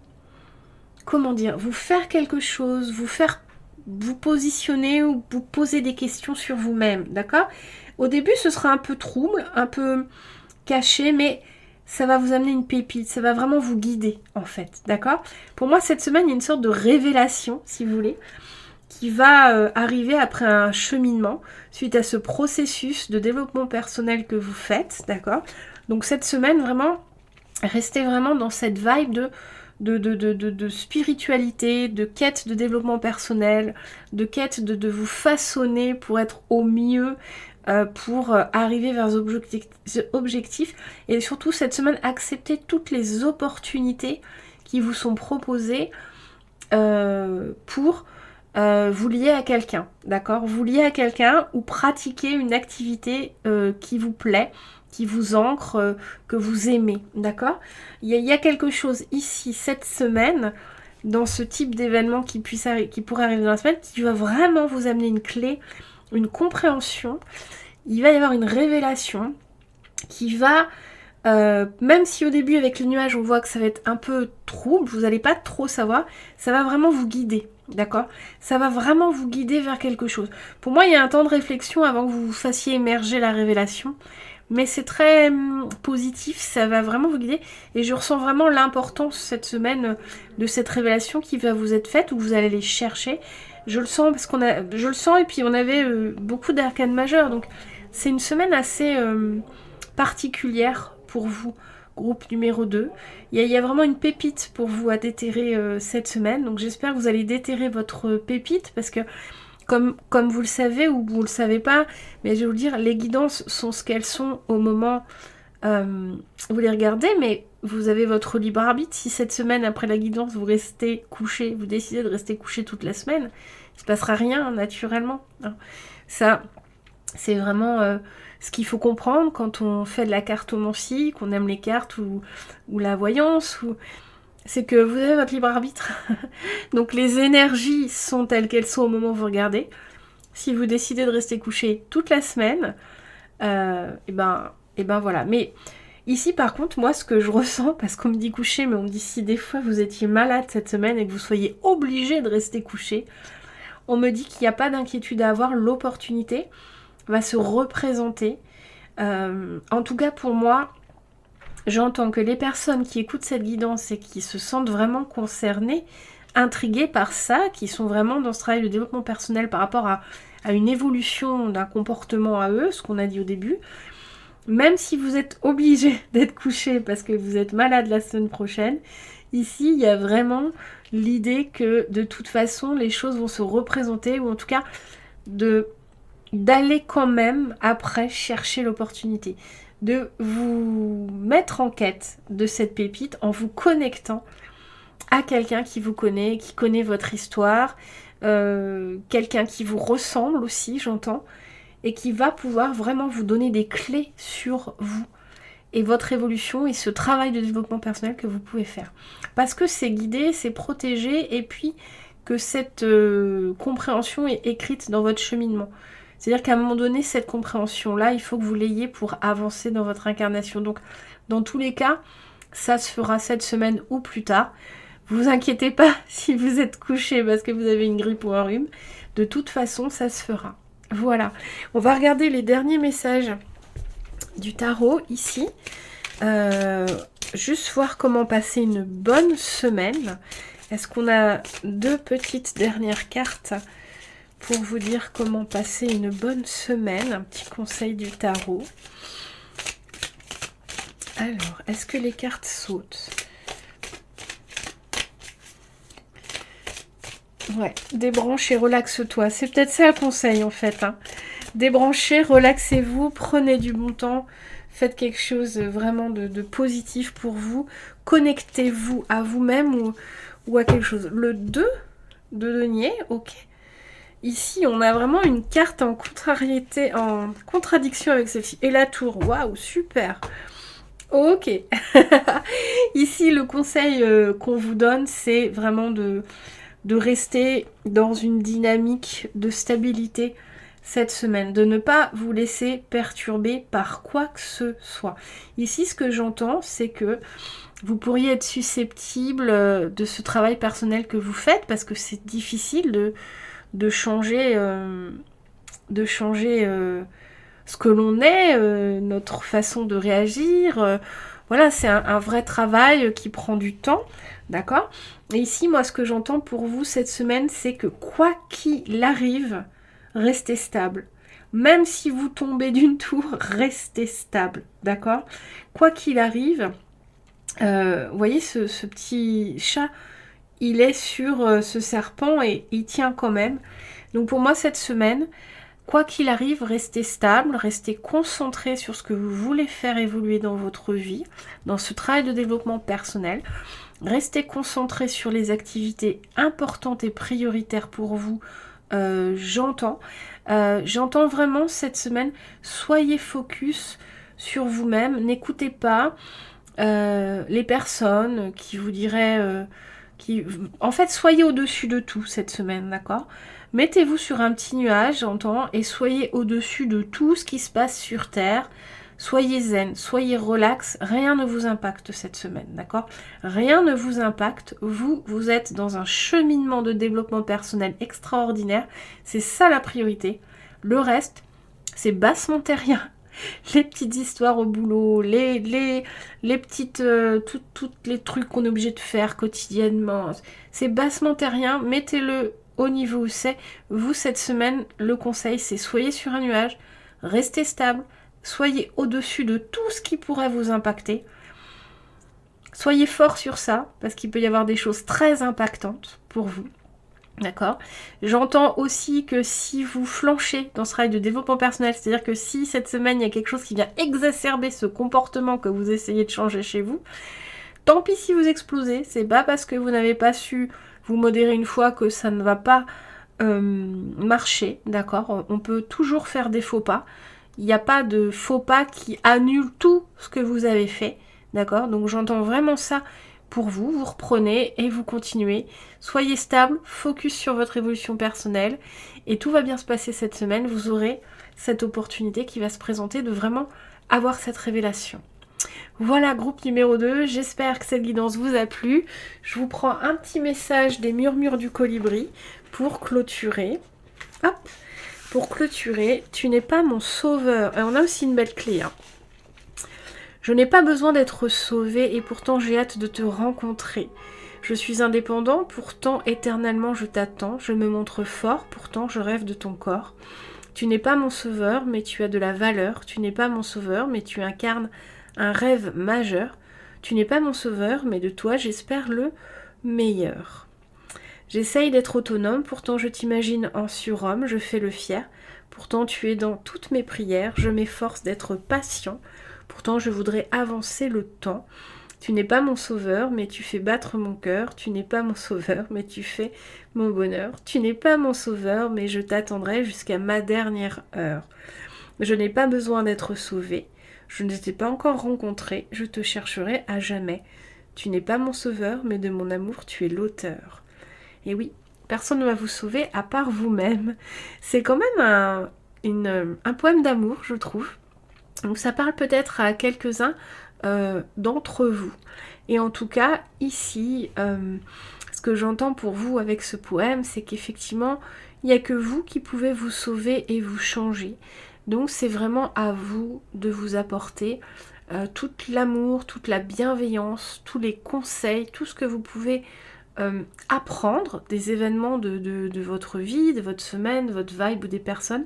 comment dire, vous faire quelque chose, vous positionner ou vous poser des questions sur vous-même, d'accord? Au début, ce sera un peu trouble, un peu caché, mais ça va vous amener une pépite, ça va vraiment vous guider, en fait, d'accord? Pour moi, cette semaine, il y a une sorte de révélation, si vous voulez, qui va arriver après un cheminement, suite à ce processus de développement personnel que vous faites, d'accord? Donc cette semaine, vraiment, restez vraiment dans cette vibe de spiritualité, de quête de développement personnel, de quête de vous façonner pour être au mieux, pour arriver vers vos objectifs. Et surtout, cette semaine, acceptez toutes les opportunités qui vous sont proposées pour vous lier à quelqu'un, d'accord? Vous lier à quelqu'un ou pratiquer une activité qui vous plaît, qui vous ancre, que vous aimez, d'accord? Il y a quelque chose ici, cette semaine, dans ce type d'événement qui pourrait arriver dans la semaine, qui va vraiment vous amener une clé, une compréhension. Il va y avoir une révélation qui va, même si au début avec les nuages on voit que ça va être un peu trouble, vous n'allez pas trop savoir, ça va vraiment vous guider, d'accord? Ça va vraiment vous guider vers quelque chose. Pour moi, il y a un temps de réflexion avant que vous fassiez émerger la révélation, mais c'est très positif, ça va vraiment vous guider, et je ressens vraiment l'importance cette semaine de cette révélation qui va vous être faite, où vous allez les chercher. Je le sens parce je le sens, et puis on avait beaucoup d'arcanes majeures, donc c'est une semaine assez particulière pour vous, groupe numéro 2. Il y a vraiment une pépite pour vous à déterrer cette semaine, donc j'espère que vous allez déterrer votre pépite, parce que comme vous le savez ou vous le savez pas, mais je vais vous le dire, les guidances sont ce qu'elles sont au moment vous les regardez, mais vous avez votre libre arbitre. Si cette semaine, après la guidance, vous restez couché, vous décidez de rester couché toute la semaine, il se passera rien naturellement, hein. Ça, c'est vraiment ce qu'il faut comprendre quand on fait de la cartomancie, qu'on aime les cartes ou la voyance, c'est que vous avez votre libre arbitre. Donc les énergies sont telles qu'elles sont au moment où vous regardez. Si vous décidez de rester couché toute la semaine, et ben voilà. Mais ici par contre, moi ce que je ressens, parce qu'on me dit couché, mais on me dit si des fois vous étiez malade cette semaine et que vous soyez obligé de rester couché, on me dit qu'il n'y a pas d'inquiétude à avoir, l'opportunité va se représenter. En tout cas pour moi, j'entends que les personnes qui écoutent cette guidance et qui se sentent vraiment concernées, intriguées par ça, qui sont vraiment dans ce travail de développement personnel par rapport à une évolution d'un comportement à eux, ce qu'on a dit au début, même si vous êtes obligé d'être couché parce que vous êtes malade la semaine prochaine, ici il y a vraiment l'idée que de toute façon les choses vont se représenter, ou en tout cas d'aller quand même après chercher l'opportunité, de vous mettre en quête de cette pépite en vous connectant à quelqu'un qui vous connaît, qui connaît votre histoire, quelqu'un qui vous ressemble aussi, j'entends, et qui va pouvoir vraiment vous donner des clés sur vous et votre évolution et ce travail de développement personnel que vous pouvez faire. Parce que c'est guidé, c'est protégé, et puis que cette compréhension est écrite dans votre cheminement. C'est-à-dire qu'à un moment donné, cette compréhension-là, il faut que vous l'ayez pour avancer dans votre incarnation. Donc, dans tous les cas, ça se fera cette semaine ou plus tard. Vous inquiétez pas si vous êtes couché parce que vous avez une grippe ou un rhume. De toute façon, ça se fera. Voilà. On va regarder les derniers messages du tarot ici. Juste voir comment passer une bonne semaine. Est-ce qu'on a 2 petites dernières cartes pour vous dire comment passer une bonne semaine? Un petit conseil du tarot. Alors, est-ce que les cartes sautent? Ouais, débranche et relaxe-toi. C'est peut-être ça le conseil en fait. Hein. Débranchez, relaxez-vous, prenez du bon temps, faites quelque chose vraiment de positif pour vous. Connectez-vous à vous-même ou à quelque chose. Le 2 de denier, ok. Ici, on a vraiment une carte en contrariété, en contradiction avec celle-ci. Et la tour, waouh, super. Ok. Ici, le conseil qu'on vous donne, c'est vraiment de rester dans une dynamique de stabilité cette semaine, de ne pas vous laisser perturber par quoi que ce soit. Ici, ce que j'entends, c'est que vous pourriez être susceptible de ce travail personnel que vous faites, parce que c'est difficile de changer, ce que l'on est, notre façon de réagir. Voilà, c'est un vrai travail qui prend du temps, d'accord? Et ici, moi, ce que j'entends pour vous cette semaine, c'est que quoi qu'il arrive, restez stable. Même si vous tombez d'une tour, restez stable, d'accord? Quoi qu'il arrive, vous voyez ce petit chat, il est sur ce serpent et il tient quand même. Donc pour moi, cette semaine, quoi qu'il arrive, restez stable, restez concentré sur ce que vous voulez faire évoluer dans votre vie, dans ce travail de développement personnel. Restez concentré sur les activités importantes et prioritaires pour vous. J'entends vraiment cette semaine, soyez focus sur vous-même, n'écoutez pas les personnes qui vous diraient... En fait, soyez au-dessus de tout cette semaine, d'accord? Mettez-vous sur un petit nuage, j'entends, et soyez au-dessus de tout ce qui se passe sur Terre. Soyez zen, soyez relax, rien ne vous impacte cette semaine, d'accord? Rien ne vous impacte, vous êtes dans un cheminement de développement personnel extraordinaire, c'est ça la priorité. Le reste, c'est bassement terrien. Les petites histoires au boulot, les petites, toutes les trucs qu'on est obligé de faire quotidiennement, c'est bassement terrien, mettez-le au niveau où c'est. Vous, cette semaine, le conseil, c'est soyez sur un nuage, restez stable, soyez au-dessus de tout ce qui pourrait vous impacter. Soyez fort sur ça, parce qu'il peut y avoir des choses très impactantes pour vous. D'accord. J'entends aussi que si vous flanchez dans ce travail de développement personnel, c'est-à-dire que si cette semaine il y a quelque chose qui vient exacerber ce comportement que vous essayez de changer chez vous, tant pis si vous explosez, c'est pas parce que vous n'avez pas su vous modérer une fois que ça ne va pas marcher, d'accord? On peut toujours faire des faux pas. Il n'y a pas de faux pas qui annule tout ce que vous avez fait, d'accord? Donc j'entends vraiment ça pour vous, vous reprenez et vous continuez. Soyez stable, focus sur votre évolution personnelle et tout va bien se passer cette semaine. Vous aurez cette opportunité qui va se présenter de vraiment avoir cette révélation. Voilà, groupe numéro 2, j'espère que cette guidance vous a plu. Je vous prends un petit message des murmures du colibri pour clôturer. Hop, pour clôturer, tu n'es pas mon sauveur. Et on a aussi une belle clé, hein. Je n'ai pas besoin d'être sauvé et pourtant j'ai hâte de te rencontrer. Je suis indépendant, pourtant éternellement je t'attends. Je me montre fort, pourtant je rêve de ton corps. Tu n'es pas mon sauveur, mais tu as de la valeur. Tu n'es pas mon sauveur, mais tu incarnes un rêve majeur. Tu n'es pas mon sauveur, mais de toi j'espère le meilleur. J'essaye d'être autonome, pourtant je t'imagine en surhomme. Je fais le fier, pourtant tu es dans toutes mes prières. Je m'efforce d'être patient. Pourtant, je voudrais avancer le temps. Tu n'es pas mon sauveur, mais tu fais battre mon cœur. Tu n'es pas mon sauveur, mais tu fais mon bonheur. Tu n'es pas mon sauveur, mais je t'attendrai jusqu'à ma dernière heure. Je n'ai pas besoin d'être sauvé. Je ne t'ai pas encore rencontré. Je te chercherai à jamais. Tu n'es pas mon sauveur, mais de mon amour, tu es l'auteur. Et oui, personne ne va vous sauver à part vous-même. C'est quand même un poème d'amour, je trouve. Donc ça parle peut-être à quelques-uns d'entre vous. Et en tout cas, ici, ce que j'entends pour vous avec ce poème, c'est qu'effectivement, il n'y a que vous qui pouvez vous sauver et vous changer. Donc c'est vraiment à vous de vous apporter tout l'amour, toute la bienveillance, tous les conseils, tout ce que vous pouvez apprendre des événements de votre vie, de votre semaine, de votre vibe ou des personnes.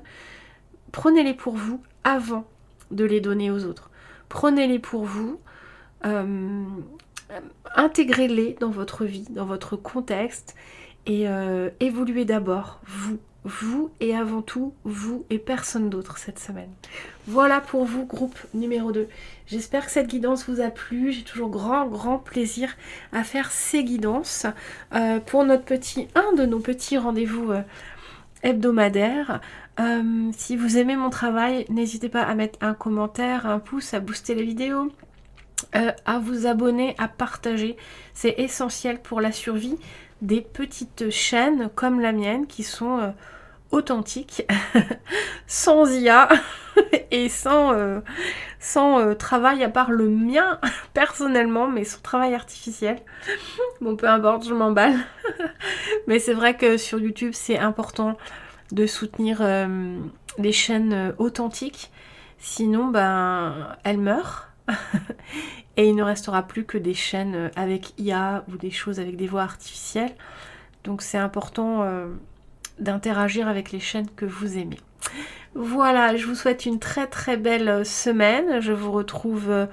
Prenez-les pour vous avant de les donner aux autres. Prenez-les pour vous, intégrez-les dans votre vie, dans votre contexte et évoluez d'abord vous et avant tout vous et personne d'autre cette semaine. Voilà pour vous, groupe numéro 2. J'espère que cette guidance vous a plu. J'ai toujours grand plaisir à faire ces guidances pour un de nos petits rendez-vous hebdomadaires. Si vous aimez mon travail, n'hésitez pas à mettre un commentaire, un pouce, à booster la vidéo, à vous abonner, à partager. C'est essentiel pour la survie des petites chaînes comme la mienne qui sont authentiques, sans IA et sans travail à part le mien personnellement, mais sans travail artificiel. Bon, peu importe, je m'emballe. Mais c'est vrai que sur YouTube, c'est important de soutenir les chaînes authentiques. Sinon, ben, elles meurent. Et il ne restera plus que des chaînes avec IA ou des choses avec des voix artificielles. Donc c'est important d'interagir avec les chaînes que vous aimez. Voilà, je vous souhaite une très belle semaine. Je vous retrouve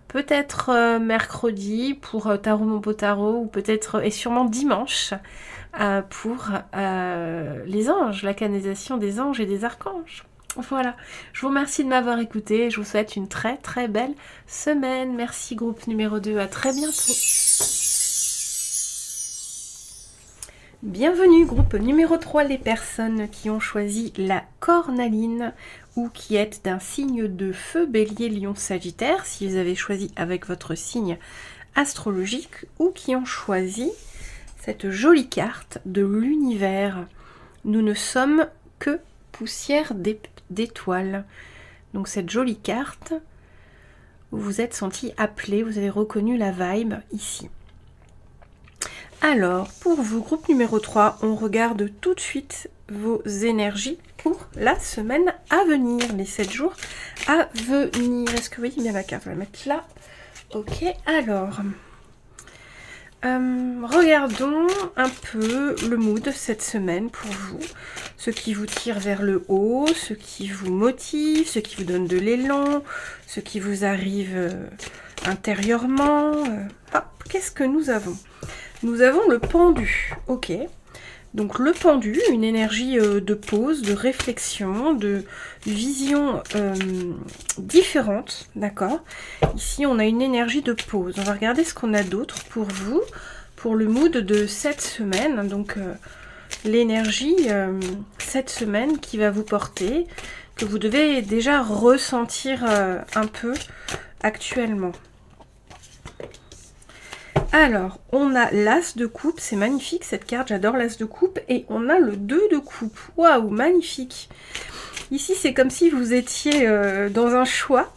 peut-être mercredi pour Tarot Mon Beau Tarot, ou peut-être et sûrement dimanche pour les anges, la canalisation des anges et des archanges. Voilà, je vous remercie de m'avoir écouté, je vous souhaite une très belle semaine. Merci groupe numéro 2, à très bientôt. Bienvenue groupe numéro 3, les personnes qui ont choisi la cornaline ou qui êtes d'un signe de feu, Bélier, Lion, Sagittaire, si vous avez choisi avec votre signe astrologique, ou qui ont choisi cette jolie carte de l'univers. Nous ne sommes que poussière d'étoiles. Donc cette jolie carte, vous vous êtes senti appelé, vous avez reconnu la vibe ici. Alors, pour vous, groupe numéro 3, on regarde tout de suite vos énergies pour la semaine à venir, les 7 jours à venir. Est-ce que vous voyez bien ma carte? Je vais la mettre là. Ok, alors... regardons un peu le mood cette semaine pour vous, ce qui vous tire vers le haut, ce qui vous motive, ce qui vous donne de l'élan, ce qui vous arrive intérieurement. Qu'est-ce que nous avons? Nous avons le pendu, ok. Donc le pendu, une énergie de pause, de réflexion, de vision différente, d'accord. Ici, on a une énergie de pause. On va regarder ce qu'on a d'autre pour vous, pour le mood de cette semaine. Donc l'énergie cette semaine qui va vous porter, que vous devez déjà ressentir un peu actuellement. Alors, on a l'As de coupe, c'est magnifique cette carte, j'adore l'As de coupe. Et on a le 2 de coupe, waouh, magnifique. Ici, c'est comme si vous étiez dans un choix.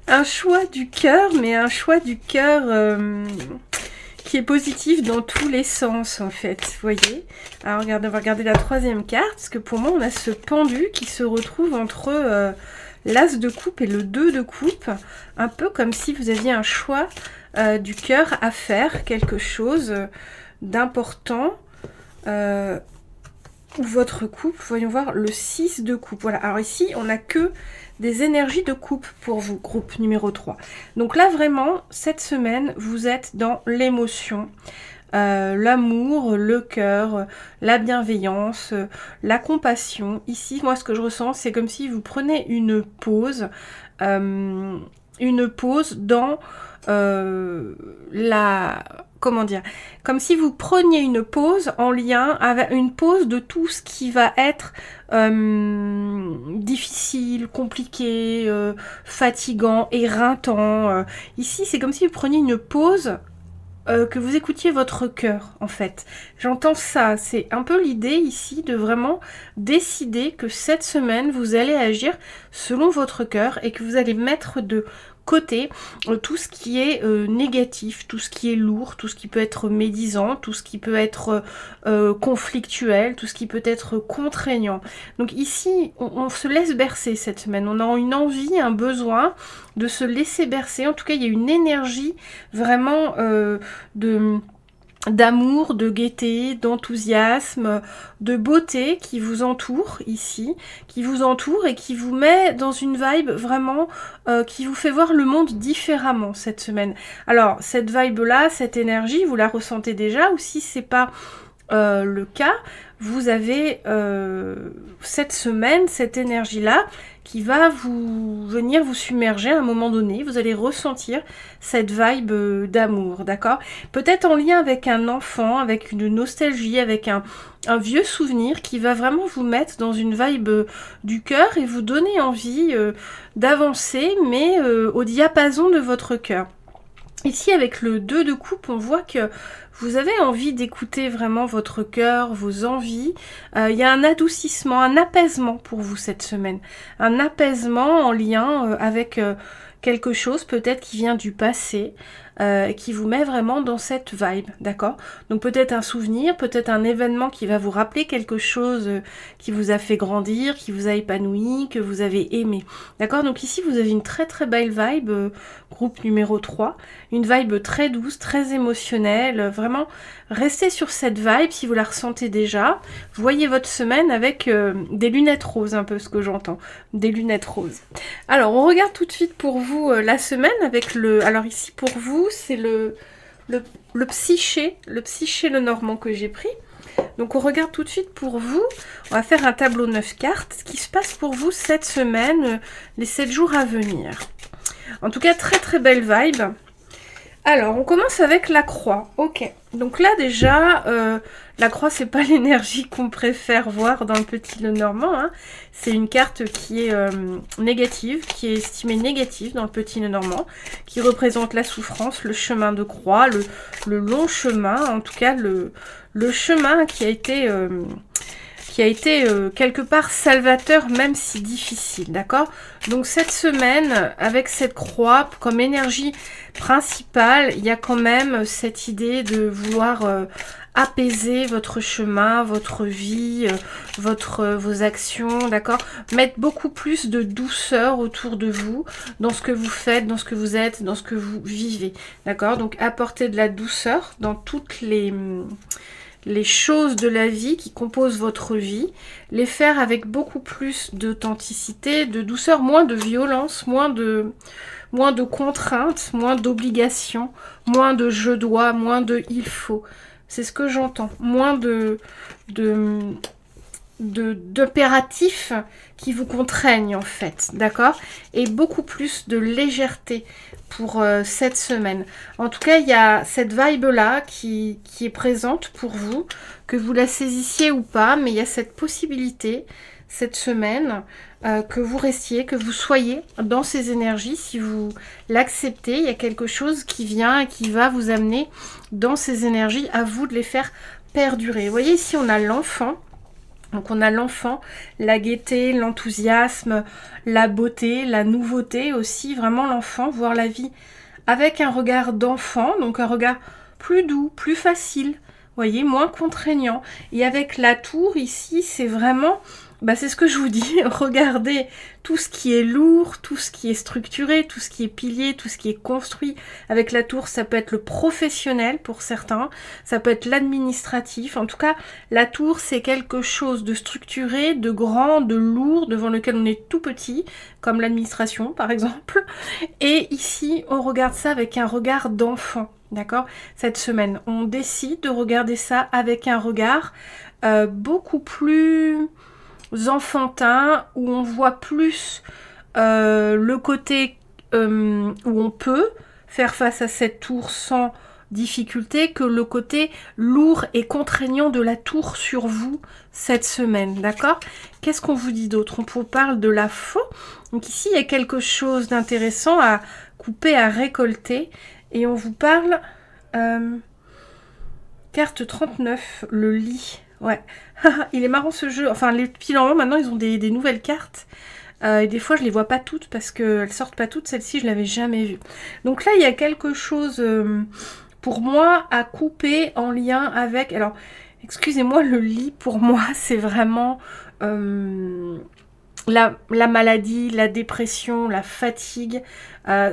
Un choix du cœur, mais un choix du cœur qui est positif dans tous les sens, en fait, vous voyez. Alors, regardez, on va regarder la troisième carte, parce que pour moi, on a ce pendu qui se retrouve entre l'As de coupe et le 2 de coupe. Un peu comme si vous aviez un choix du cœur à faire, quelque chose d'important, ou votre couple, voyons voir, le 6 de coupe. Voilà, alors ici, on n'a que des énergies de coupe pour vous, groupe numéro 3. Donc là, vraiment, cette semaine, vous êtes dans l'émotion, l'amour, le cœur, la bienveillance, la compassion. Ici, moi, ce que je ressens, c'est comme si vous prenez une pause, une pause dans comment dire, comme si vous preniez une pause en lien avec une pause de tout ce qui va être difficile, compliqué, fatigant, éreintant. Ici, c'est comme si vous preniez une pause, que vous écoutiez votre cœur, en fait. J'entends ça, c'est un peu l'idée ici de vraiment décider que cette semaine, vous allez agir selon votre cœur et que vous allez mettre de côté tout ce qui est négatif, tout ce qui est lourd, tout ce qui peut être médisant, tout ce qui peut être conflictuel, tout ce qui peut être contraignant. Donc ici, on se laisse bercer cette semaine. On a une envie, un besoin de se laisser bercer. En tout cas, il y a une énergie vraiment d'amour, de gaieté, d'enthousiasme, de beauté qui vous entoure ici, qui vous entoure et qui vous met dans une vibe vraiment qui vous fait voir le monde différemment cette semaine. Alors, cette vibe-là, cette énergie, vous la ressentez déjà, ou si c'est pas le cas, vous avez cette semaine, cette énergie-là qui va venir vous submerger à un moment donné. Vous allez ressentir cette vibe d'amour, d'accord? Peut-être en lien avec un enfant, avec une nostalgie, avec un vieux souvenir qui va vraiment vous mettre dans une vibe du cœur et vous donner envie d'avancer, mais au diapason de votre cœur. Ici, avec le 2 de coupe, on voit que vous avez envie d'écouter vraiment votre cœur, vos envies. Il y a un adoucissement, un apaisement pour vous cette semaine. Un apaisement en lien avec quelque chose peut-être qui vient du passé, qui vous met vraiment dans cette vibe, d'accord? Donc peut-être un souvenir, peut-être un événement qui va vous rappeler quelque chose qui vous a fait grandir, qui vous a épanoui, que vous avez aimé, d'accord? Donc ici vous avez une très très belle vibe, groupe numéro 3, une vibe très douce, très émotionnelle, vraiment restez sur cette vibe si vous la ressentez déjà. Voyez votre semaine avec des lunettes roses, un peu ce que j'entends, des lunettes roses. Alors on regarde tout de suite pour vous la semaine avec alors ici pour vous c'est le psyché, le normand que j'ai pris. Donc on regarde tout de suite pour vous, on va faire un tableau 9 cartes, ce qui se passe pour vous cette semaine, les 7 jours à venir. En tout cas, très très belle vibe. Alors, on commence avec la croix. Ok, donc là déjà, la croix, c'est pas l'énergie qu'on préfère voir dans le petit Lenormand. Hein. C'est une carte qui est négative, qui est estimée négative dans le petit Lenormand, qui représente la souffrance, le chemin de croix, le long chemin, en tout cas le chemin qui a été quelque part salvateur, même si difficile, d'accord? Donc cette semaine, avec cette croix comme énergie principale, il y a quand même cette idée de vouloir apaiser votre chemin, votre vie, vos actions, d'accord? Mettre beaucoup plus de douceur autour de vous, dans ce que vous faites, dans ce que vous êtes, dans ce que vous vivez, d'accord? Donc apporter de la douceur dans toutes les choses de la vie qui composent votre vie, les faire avec beaucoup plus d'authenticité, de douceur, moins de violence, moins de contraintes, moins d'obligations, moins de je dois, moins de il faut. C'est ce que j'entends. Moins d'impératifs qui vous contraignent en fait, d'accord? Et beaucoup plus de légèreté pour cette semaine. En tout cas, il y a cette vibe-là qui est présente pour vous, que vous la saisissiez ou pas, mais il y a cette possibilité, cette semaine, que vous restiez, que vous soyez dans ces énergies. Si vous l'acceptez, il y a quelque chose qui vient et qui va vous amener dans ces énergies, à vous de les faire perdurer. Vous voyez, ici, on a l'enfant. Donc on a l'enfant, la gaieté, l'enthousiasme, la beauté, la nouveauté aussi, vraiment l'enfant, voir la vie avec un regard d'enfant, donc un regard plus doux, plus facile, vous voyez, moins contraignant. Et avec la tour ici, c'est vraiment, c'est ce que je vous dis, regardez tout ce qui est lourd, tout ce qui est structuré, tout ce qui est pilier, tout ce qui est construit. Avec la tour, ça peut être le professionnel pour certains, ça peut être l'administratif. En tout cas, la tour, c'est quelque chose de structuré, de grand, de lourd, devant lequel on est tout petit, comme l'administration par exemple. Et ici, on regarde ça avec un regard d'enfant, d'accord? Cette semaine, on décide de regarder ça avec un regard beaucoup plus enfantin, où on voit plus le côté où on peut faire face à cette tour sans difficulté que le côté lourd et contraignant de la tour sur vous cette semaine, d'accord? Qu'est-ce qu'on vous dit d'autre? On vous parle de la faux. Donc ici, il y a quelque chose d'intéressant à couper, à récolter. Et on vous parle... carte 39, le lit. Ouais, il est marrant ce jeu. Enfin, les petits normaux, maintenant, ils ont des nouvelles cartes. Et des fois, je les vois pas toutes parce qu'elles sortent pas toutes. Celle-ci, je l'avais jamais vue. Donc là, il y a quelque chose... pour moi, à couper en lien avec... Alors, excusez-moi, le lit, pour moi, c'est vraiment la maladie, la dépression, la fatigue.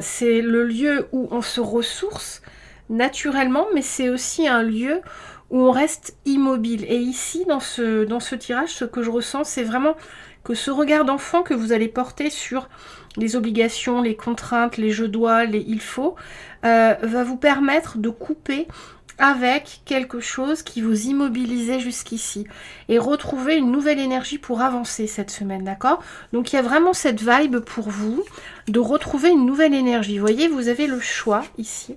C'est le lieu où on se ressource naturellement, mais c'est aussi un lieu où on reste immobile. Et ici, dans ce tirage, ce que je ressens, c'est vraiment que ce regard d'enfant que vous allez porter sur les obligations, les contraintes, les je dois, les il faut, va vous permettre de couper avec quelque chose qui vous immobilisait jusqu'ici et retrouver une nouvelle énergie pour avancer cette semaine, d'accord? Donc il y a vraiment cette vibe pour vous de retrouver une nouvelle énergie. Vous voyez, vous avez le choix ici.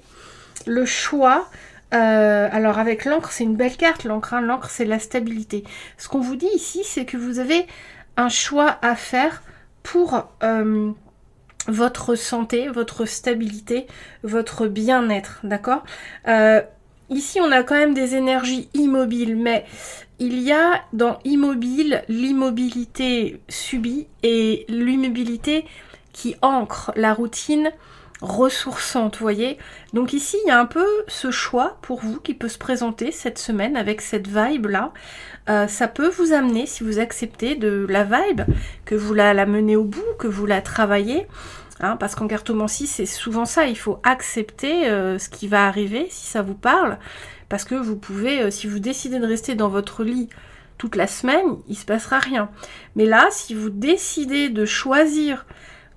Le choix, alors avec l'encre, c'est une belle carte, l'encre, hein, l'encre c'est la stabilité. Ce qu'on vous dit ici, c'est que vous avez un choix à faire pour... votre santé, votre stabilité, votre bien-être, d'accord? Ici, on a quand même des énergies immobiles, mais il y a dans immobile l'immobilité subie et l'immobilité qui ancre la routine ressourçante, vous voyez? Donc ici, il y a un peu ce choix pour vous qui peut se présenter cette semaine avec cette vibe-là. Ça peut vous amener, si vous acceptez de la vibe, que vous la menez au bout, que vous la travaillez, hein, parce qu'en cartomancie, c'est souvent ça, il faut accepter ce qui va arriver, si ça vous parle, parce que vous pouvez, si vous décidez de rester dans votre lit toute la semaine, il se passera rien. Mais là, si vous décidez de choisir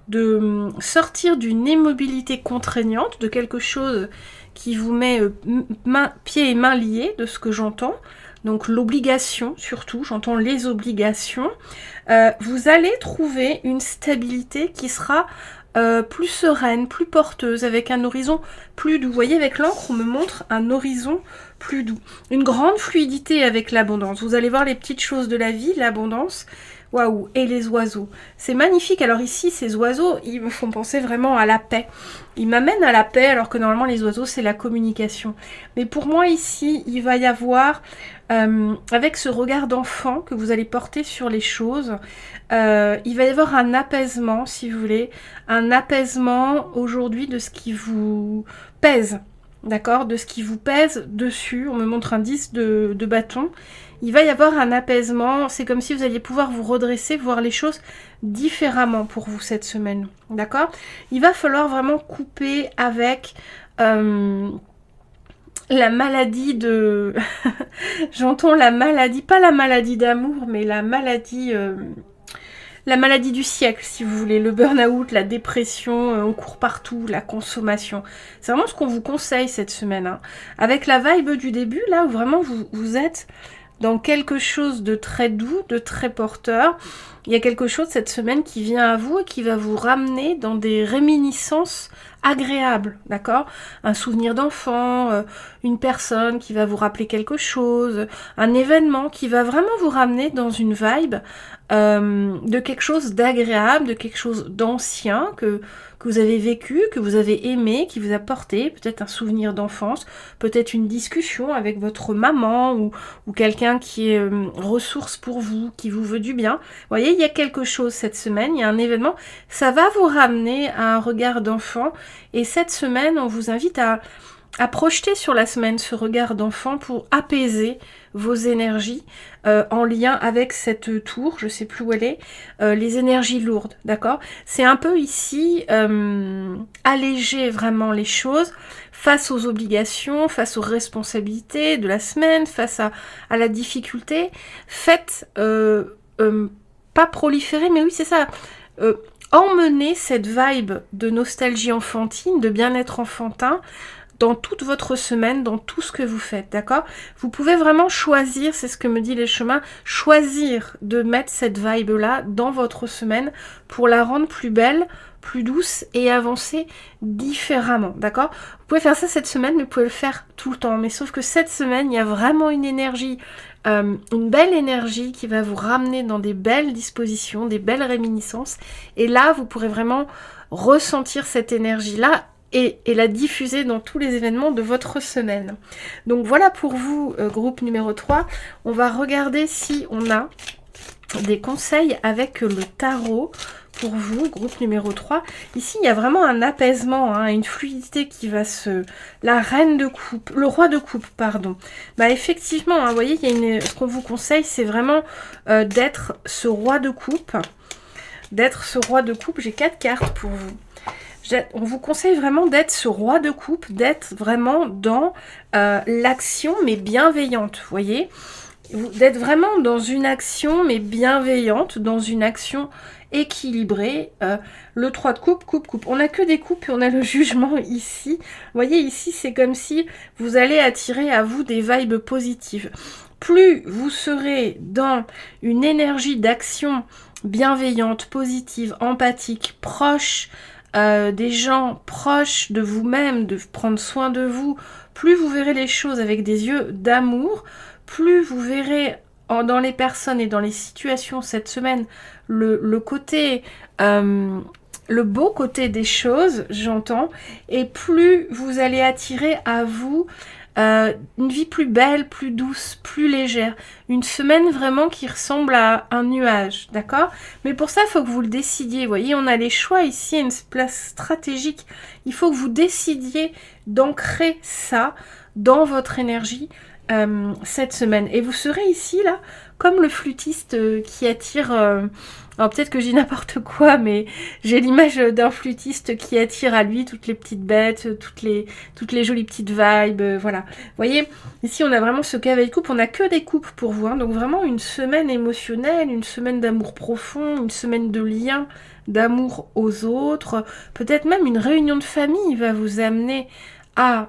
de sortir d'une immobilité contraignante, de quelque chose qui vous met pieds et mains liés, de ce que j'entends, donc l'obligation surtout, j'entends les obligations, vous allez trouver une stabilité qui sera plus sereine, plus porteuse, avec un horizon plus doux. Vous voyez, avec l'encre, on me montre un horizon plus doux. Une grande fluidité avec l'abondance. Vous allez voir les petites choses de la vie, l'abondance. Waouh, et les oiseaux. C'est magnifique. Alors ici, ces oiseaux, ils me font penser vraiment à la paix. Ils m'amènent à la paix, alors que normalement, les oiseaux, c'est la communication. Mais pour moi, ici, il va y avoir, avec ce regard d'enfant que vous allez porter sur les choses, il va y avoir un apaisement, si vous voulez, un apaisement aujourd'hui de ce qui vous pèse. D'accord? De ce qui vous pèse dessus. On me montre un 10 de bâton. Il va y avoir un apaisement, c'est comme si vous alliez pouvoir vous redresser, voir les choses différemment pour vous cette semaine, d'accord? Il va falloir vraiment couper avec la maladie de... J'entends la maladie, pas la maladie d'amour, mais la maladie du siècle, si vous voulez, le burn-out, la dépression, on court partout, la consommation. C'est vraiment ce qu'on vous conseille cette semaine, hein. Avec la vibe du début, là où vraiment vous êtes... dans quelque chose de très doux, de très porteur. Il y a quelque chose cette semaine qui vient à vous et qui va vous ramener dans des réminiscences agréables, d'accord? Un souvenir d'enfant, une personne qui va vous rappeler quelque chose, un événement qui va vraiment vous ramener dans une vibe de quelque chose d'agréable, de quelque chose d'ancien que vous avez vécu, que vous avez aimé, qui vous a porté, peut-être un souvenir d'enfance, peut-être une discussion avec votre maman ou quelqu'un qui est ressource pour vous, qui vous veut du bien. Vous voyez, il y a quelque chose cette semaine, il y a un événement, ça va vous ramener à un regard d'enfant et cette semaine, on vous invite à projeter sur la semaine ce regard d'enfant pour apaiser vos énergies en lien avec cette tour, je sais plus où elle est, les énergies lourdes, d'accord? C'est un peu ici alléger vraiment les choses face aux obligations, face aux responsabilités de la semaine, face à la difficulté. Faites pas proliférer, mais oui c'est ça, emmener cette vibe de nostalgie enfantine, de bien-être enfantin dans toute votre semaine, dans tout ce que vous faites, d'accord? Vous pouvez vraiment choisir, c'est ce que me dit les chemins, choisir de mettre cette vibe-là dans votre semaine pour la rendre plus belle, plus douce et avancer différemment, d'accord? Vous pouvez faire ça cette semaine, mais vous pouvez le faire tout le temps. Mais sauf que cette semaine, il y a vraiment une énergie, une belle énergie qui va vous ramener dans des belles dispositions, des belles réminiscences. Et là, vous pourrez vraiment ressentir cette énergie-là et la diffuser dans tous les événements de votre semaine. Donc voilà pour vous, groupe numéro 3. On va regarder si on a des conseils avec le tarot pour vous, groupe numéro 3. Ici, il y a vraiment un apaisement, hein, une fluidité qui va se... La reine de coupe, le roi de coupe, pardon. Bah effectivement, hein, vous voyez, il y a une... ce qu'on vous conseille, c'est vraiment d'être ce roi de coupe. D'être ce roi de coupe. J'ai 4 cartes pour vous. On vous conseille vraiment d'être ce roi de coupe, d'être vraiment dans l'action, mais bienveillante, vous voyez, d'être vraiment dans une action, mais bienveillante, dans une action équilibrée. Le 3 de coupe, coupe, coupe. On n'a que des coupes et on a le jugement ici. Vous voyez, ici, c'est comme si vous allez attirer à vous des vibes positives. Plus vous serez dans une énergie d'action bienveillante, positive, empathique, proche, des gens proches de vous-même, de prendre soin de vous, plus vous verrez les choses avec des yeux d'amour, plus vous verrez dans les personnes et dans les situations cette semaine le côté, le beau côté des choses, j'entends, et plus vous allez attirer à vous une vie plus belle, plus douce, plus légère. Une semaine vraiment qui ressemble à un nuage, d'accord? Mais pour ça, il faut que vous le décidiez. Vous voyez, on a les choix ici, une place stratégique. Il faut que vous décidiez d'ancrer ça dans votre énergie cette semaine. Et vous serez ici, là, comme le flûtiste qui attire... alors peut-être que j'ai n'importe quoi, mais j'ai l'image d'un flûtiste qui attire à lui toutes les petites bêtes, toutes les jolies petites vibes, voilà. Vous voyez, ici on a vraiment ce cavalier de coupe, on n'a que des coupes pour vous, hein, donc vraiment une semaine émotionnelle, une semaine d'amour profond, une semaine de lien, d'amour aux autres, peut-être même une réunion de famille va vous amener à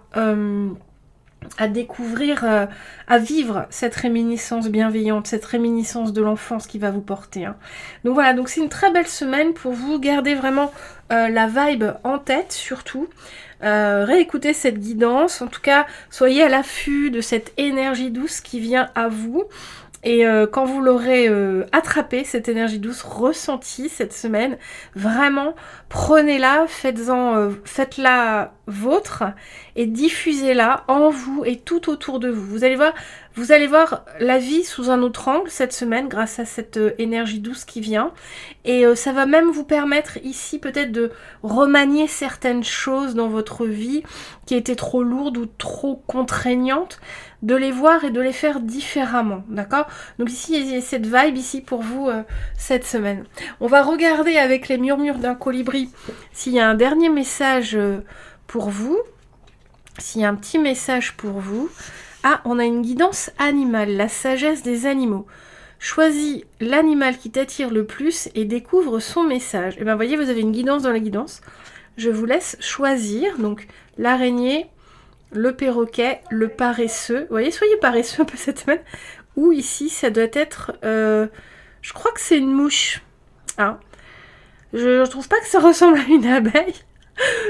découvrir, à vivre cette réminiscence bienveillante, cette réminiscence de l'enfance qui va vous porter. Hein. Donc voilà, donc c'est une très belle semaine pour vous. Gardez vraiment la vibe en tête, surtout. Réécoutez cette guidance. En tout cas, soyez à l'affût de cette énergie douce qui vient à vous. Et quand vous l'aurez attrapée, cette énergie douce, ressentie cette semaine, vraiment, prenez-la, faites-la vôtre et diffusez-la en vous et tout autour de vous. Vous allez voir la vie sous un autre angle cette semaine grâce à cette énergie douce qui vient. Et ça va même vous permettre ici peut-être de remanier certaines choses dans votre vie qui étaient trop lourdes ou trop contraignantes, de les voir et de les faire différemment, d'accord? Donc ici, il y a cette vibe ici pour vous cette semaine. On va regarder avec les murmures d'un colibri s'il y a un dernier message pour vous, s'il y a un petit message pour vous. Ah, on a une guidance animale, la sagesse des animaux. Choisis l'animal qui t'attire le plus et découvre son message. Et bien, voyez, vous avez une guidance dans la guidance. Je vous laisse choisir, donc l'araignée, le perroquet, le paresseux. Vous voyez, soyez paresseux un peu cette semaine. Ou ici, ça doit être... je crois que c'est une mouche. Hein. Je trouve pas que ça ressemble à une abeille.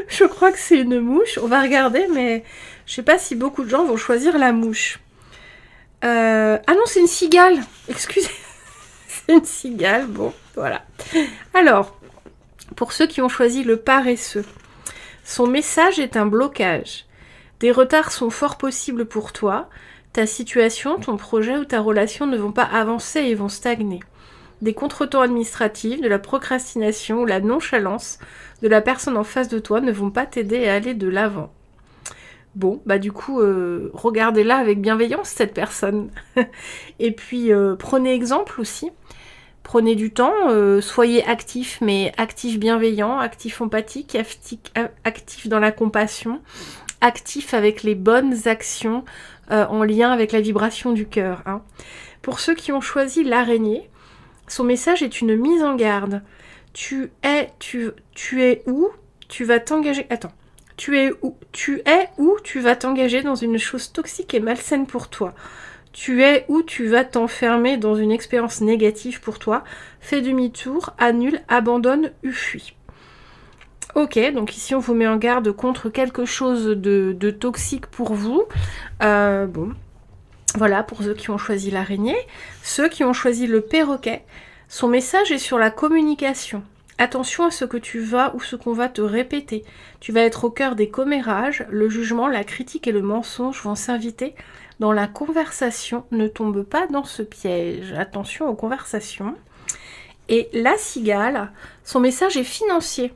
Je crois que c'est une mouche. On va regarder, mais je sais pas si beaucoup de gens vont choisir la mouche. Ah non, c'est une cigale. Excusez. C'est une cigale. Bon, voilà. Alors, pour ceux qui ont choisi le paresseux, son message est un blocage. Des retards sont fort possibles pour toi. Ta situation, ton projet ou ta relation ne vont pas avancer et vont stagner. Des contretemps administratifs, de la procrastination ou la nonchalance de la personne en face de toi ne vont pas t'aider à aller de l'avant. Bon, bah du coup, regardez-la avec bienveillance, cette personne. Et puis, prenez exemple aussi. Prenez du temps, soyez actif, mais actif bienveillant, actif empathique, actif dans la compassion, actif avec les bonnes actions en lien avec la vibration du cœur. Hein. Pour ceux qui ont choisi l'araignée, son message est une mise en garde. Tu es où? Tu vas t'engager... Attends. tu es où tu vas t'engager dans une chose toxique et malsaine pour toi. Tu es où tu vas t'enfermer dans une expérience négative pour toi. Fais demi-tour, annule, abandonne ou fuis. Ok, donc ici on vous met en garde contre quelque chose de toxique pour vous. Bon, voilà, pour ceux qui ont choisi l'araignée. Ceux qui ont choisi le perroquet, son message est sur la communication. Attention à ce que tu vas ou ce qu'on va te répéter. Tu vas être au cœur des commérages, le jugement, la critique et le mensonge vont s'inviter dans la conversation. Ne tombe pas dans ce piège. Attention aux conversations. Et la cigale, son message est financier.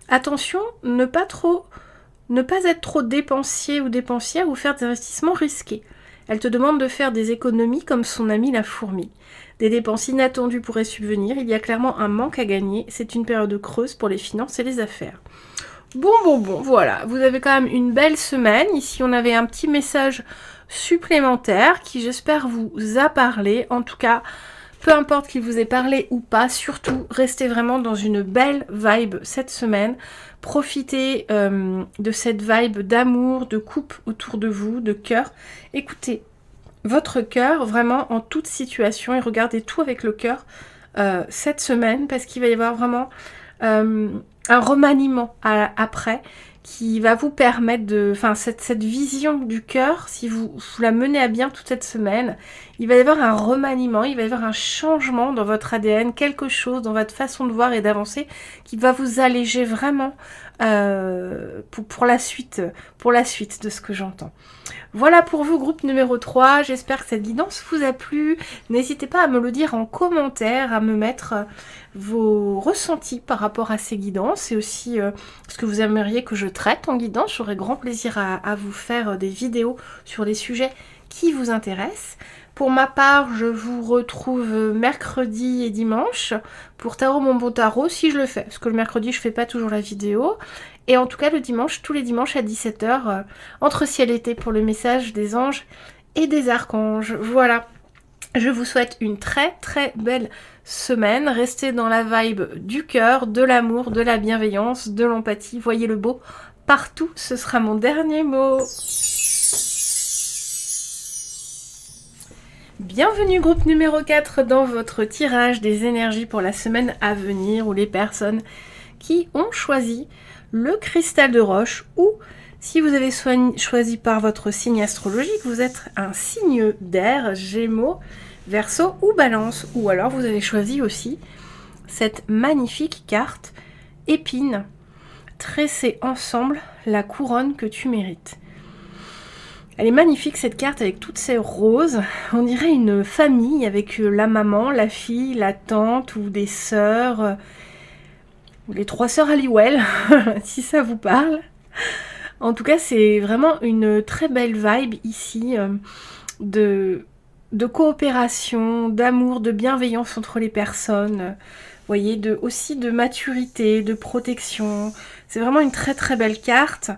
Attention, ne pas être trop dépensier ou dépensière ou faire des investissements risqués. Elle te demande de faire des économies comme son amie la fourmi. Des dépenses inattendues pourraient subvenir, il y a clairement un manque à gagner, c'est une période creuse pour les finances et les affaires. Bon, voilà, vous avez quand même une belle semaine. Ici, on avait un petit message supplémentaire qui, j'espère, vous a parlé. En tout cas, peu importe qu'il vous ait parlé ou pas, surtout, restez vraiment dans une belle vibe cette semaine. Profitez de cette vibe d'amour, de couple autour de vous, de cœur. Écoutez votre cœur vraiment en toute situation et regardez tout avec le cœur cette semaine parce qu'il va y avoir vraiment un remaniement après qui va vous permettre de... Enfin, cette vision du cœur, si vous la menez à bien toute cette semaine, il va y avoir un remaniement, il va y avoir un changement dans votre ADN, quelque chose dans votre façon de voir et d'avancer qui va vous alléger vraiment pour la suite de ce que j'entends. Voilà pour vous, groupe numéro 3. J'espère que cette guidance vous a plu. N'hésitez pas à me le dire en commentaire, à me mettre vos ressentis par rapport à ces guidances et aussi ce que vous aimeriez que je traite en guidance. J'aurai grand plaisir à vous faire des vidéos sur les sujets qui vous intéressent. Pour ma part, je vous retrouve mercredi et dimanche pour Tarot Mon Bon Tarot, si je le fais. Parce que le mercredi, je fais pas toujours la vidéo. Et en tout cas, le dimanche, tous les dimanches à 17h, entre ciel et été pour le message des anges et des archanges. Voilà. Je vous souhaite une très très belle semaine. Restez dans la vibe du cœur, de l'amour, de la bienveillance, de l'empathie. Voyez le beau partout. Ce sera mon dernier mot. Bienvenue groupe numéro 4 dans votre tirage des énergies pour la semaine à venir ou les personnes qui ont choisi le cristal de roche ou si vous avez choisi par votre signe astrologique, vous êtes un signe d'air, Gémeaux, Verseau ou Balance, ou alors vous avez choisi aussi cette magnifique carte épine, tressée ensemble la couronne que tu mérites. Elle est magnifique cette carte avec toutes ces roses, on dirait une famille avec la maman, la fille, la tante ou des sœurs, ou les 3 sœurs Halliwell, si ça vous parle. En tout cas, c'est vraiment une très belle vibe ici de coopération, d'amour, de bienveillance entre les personnes. Vous voyez, aussi de maturité, de protection. C'est vraiment une très très belle carte.